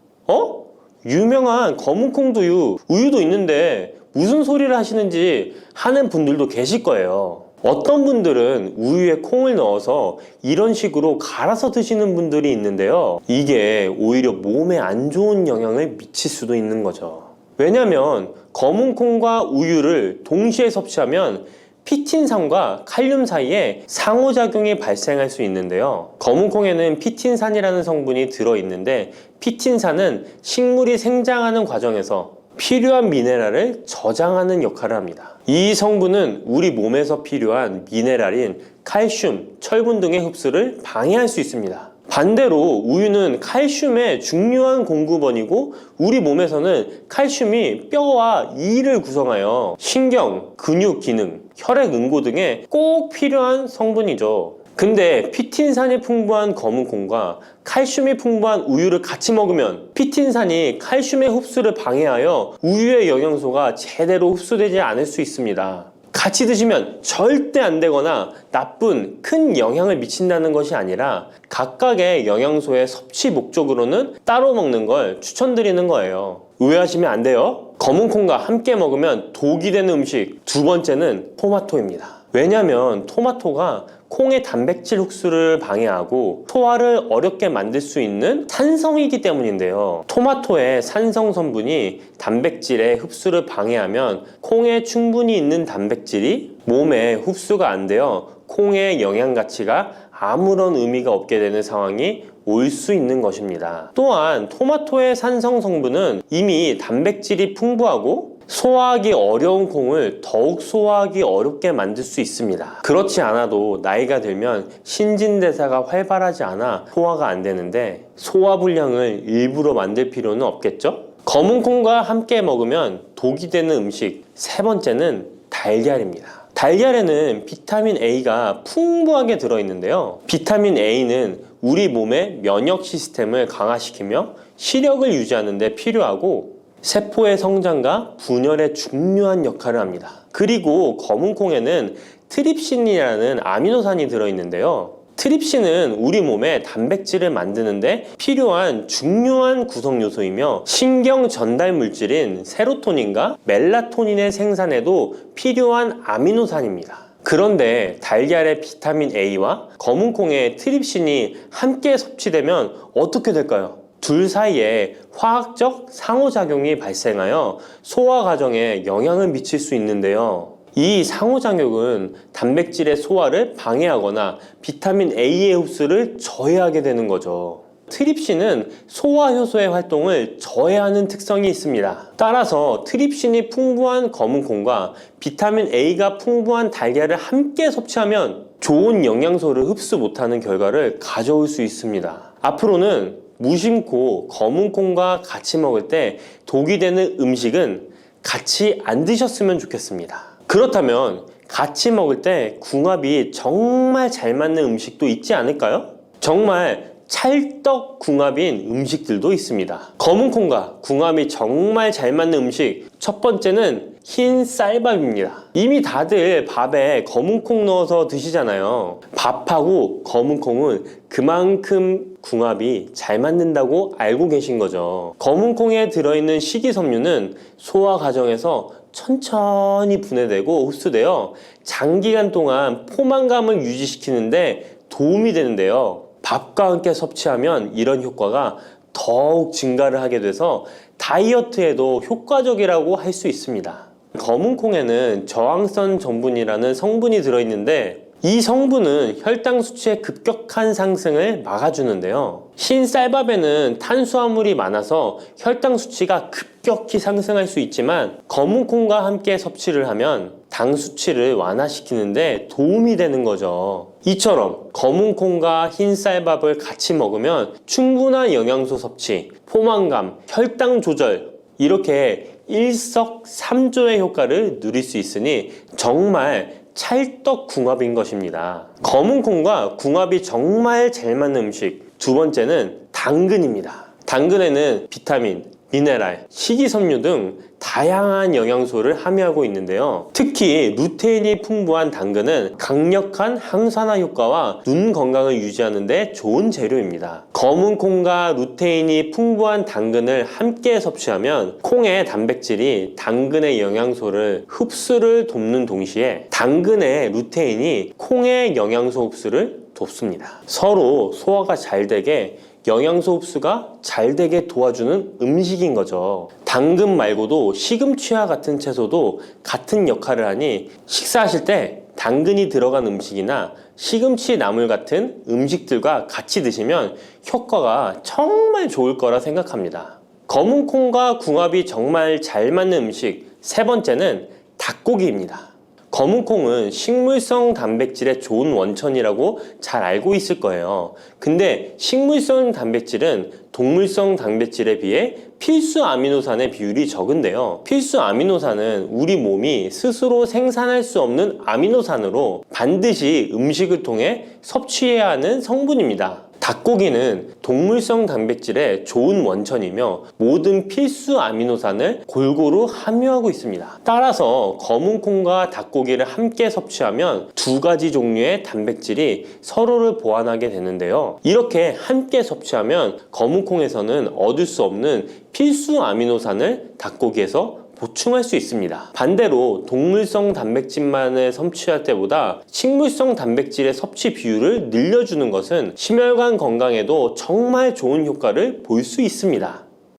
유명한 검은 콩두유, 우유도 있는데 무슨 소리를 하시는지 하는 분들도 계실 거예요. 어떤 분들은 우유에 콩을 넣어서 이런 식으로 갈아서 드시는 분들이 있는데요. 이게 오히려 몸에 안 좋은 영향을 미칠 수도 있는 거죠. 왜냐면 검은 콩과 우유를 동시에 섭취하면 피틴산과 칼륨 사이에 상호작용이 발생할 수 있는데요. 검은 콩에는 피틴산이라는 성분이 들어있는데 피틴산은 식물이 생장하는 과정에서 필요한 미네랄을 저장하는 역할을 합니다. 이 성분은 우리 몸에서 필요한 미네랄인 칼슘, 철분 등의 흡수를 방해할 수 있습니다. 반대로 우유는 칼슘의 중요한 공급원이고 우리 몸에서는 칼슘이 뼈와 이를 구성하여 신경, 근육 기능, 혈액 응고 등에 꼭 필요한 성분이죠. 근데 피틴산이 풍부한 검은 콩과 칼슘이 풍부한 우유를 같이 먹으면 피틴산이 칼슘의 흡수를 방해하여 우유의 영양소가 제대로 흡수되지 않을 수 있습니다. 같이 드시면 절대 안 되거나 나쁜 큰 영향을 미친다는 것이 아니라 각각의 영양소의 섭취 목적으로는 따로 먹는 걸 추천드리는 거예요. 오해하시면 안 돼요. 검은 콩과 함께 먹으면 독이 되는 음식 두 번째는 토마토입니다. 왜냐면 토마토가 콩의 단백질 흡수를 방해하고 소화를 어렵게 만들 수 있는 산성이기 때문인데요. 토마토의 산성 성분이 단백질의 흡수를 방해하면 콩에 충분히 있는 단백질이 몸에 흡수가 안 되어 콩의 영양 가치가 아무런 의미가 없게 되는 상황이 올 수 있는 것입니다. 또한 토마토의 산성 성분은 이미 단백질이 풍부하고 소화하기 어려운 콩을 더욱 소화하기 어렵게 만들 수 있습니다. 그렇지 않아도 나이가 들면 신진대사가 활발하지 않아 소화가 안 되는데 소화불량을 일부러 만들 필요는 없겠죠? 검은 콩과 함께 먹으면 독이 되는 음식 세 번째는 달걀입니다. 달걀에는 비타민 A가 풍부하게 들어있는데요. 비타민 A는 우리 몸의 면역 시스템을 강화시키며 시력을 유지하는 데 필요하고 세포의 성장과 분열에 중요한 역할을 합니다. 그리고 검은 콩에는 트립신이라는 아미노산이 들어있는데요. 트립신은 우리 몸에 단백질을 만드는데 필요한 중요한 구성 요소이며 신경 전달 물질인 세로토닌과 멜라토닌의 생산에도 필요한 아미노산입니다. 그런데 달걀의 비타민 A와 검은 콩의 트립신이 함께 섭취되면 어떻게 될까요? 둘 사이에 화학적 상호작용이 발생하여 소화 과정에 영향을 미칠 수 있는데요. 이 상호작용은 단백질의 소화를 방해하거나 비타민 A의 흡수를 저해하게 되는 거죠. 트립신은 소화 효소의 활동을 저해하는 특성이 있습니다. 따라서 트립신이 풍부한 검은 콩과 비타민 A가 풍부한 달걀을 함께 섭취하면 좋은 영양소를 흡수 못하는 결과를 가져올 수 있습니다. 앞으로는 무심코 검은 콩과 같이 먹을 때 독이 되는 음식은 같이 안 드셨으면 좋겠습니다. 그렇다면 같이 먹을 때 궁합이 정말 잘 맞는 음식도 있지 않을까요? 정말 찰떡궁합인 음식들도 있습니다. 검은콩과 궁합이 정말 잘 맞는 음식, 첫 번째는 흰 쌀밥입니다. 이미 다들 밥에 검은콩 넣어서 드시잖아요. 밥하고 검은콩은 그만큼 궁합이 잘 맞는다고 알고 계신 거죠. 검은콩에 들어있는 식이섬유는 소화 과정에서 천천히 분해되고 흡수되어 장기간 동안 포만감을 유지시키는데 도움이 되는데요. 밥과 함께 섭취하면 이런 효과가 더욱 증가를 하게 돼서 다이어트에도 효과적이라고 할 수 있습니다. 검은콩에는 저항성 전분이라는 성분이 들어있는데 이 성분은 혈당 수치의 급격한 상승을 막아주는데요. 흰 쌀밥에는 탄수화물이 많아서 혈당 수치가 급격히 상승할 수 있지만 검은콩과 함께 섭취를 하면 당 수치를 완화시키는데 도움이 되는 거죠. 이처럼 검은콩과 흰 쌀밥을 같이 먹으면 충분한 영양소 섭취, 포만감, 혈당 조절 이렇게 일석삼조의 효과를 누릴 수 있으니 정말 찰떡궁합인 것입니다. 검은콩과 궁합이 정말 잘 맞는 음식 두 번째는 당근입니다. 당근에는 비타민, 미네랄, 식이섬유 등 다양한 영양소를 함유하고 있는데요. 특히 루테인이 풍부한 당근은 강력한 항산화 효과와 눈 건강을 유지하는 데 좋은 재료입니다. 검은콩과 루테인이 풍부한 당근을 함께 섭취하면 콩의 단백질이 당근의 영양소를 흡수를 돕는 동시에 당근의 루테인이 콩의 영양소 흡수를 돕습니다. 서로 소화가 잘 되게 영양소 흡수가 잘 되게 도와주는 음식인 거죠. 당근 말고도 시금치와 같은 채소도 같은 역할을 하니 식사하실 때 당근이 들어간 음식이나 시금치 나물 같은 음식들과 같이 드시면 효과가 정말 좋을 거라 생각합니다. 검은콩과 궁합이 정말 잘 맞는 음식 세 번째는 닭고기입니다. 검은콩은 식물성 단백질의 좋은 원천이라고 잘 알고 있을 거예요. 근데 식물성 단백질은 동물성 단백질에 비해 필수 아미노산의 비율이 적은데요. 필수 아미노산은 우리 몸이 스스로 생산할 수 없는 아미노산으로 반드시 음식을 통해 섭취해야 하는 성분입니다. 닭고기는 동물성 단백질의 좋은 원천이며 모든 필수 아미노산을 골고루 함유하고 있습니다. 따라서 검은콩과 닭고기를 함께 섭취하면 두 가지 종류의 단백질이 서로를 보완하게 되는데요. 이렇게 함께 섭취하면 검은콩에서는 얻을 수 없는 필수 아미노산을 닭고기에서 보충할 수 있습니다. 반대로 동물성 단백질만을 섭취할 때보다 식물성 단백질의 섭취 비율을 늘려주는 것은 심혈관 건강에도 정말 좋은 효과를 볼 수 있습니다.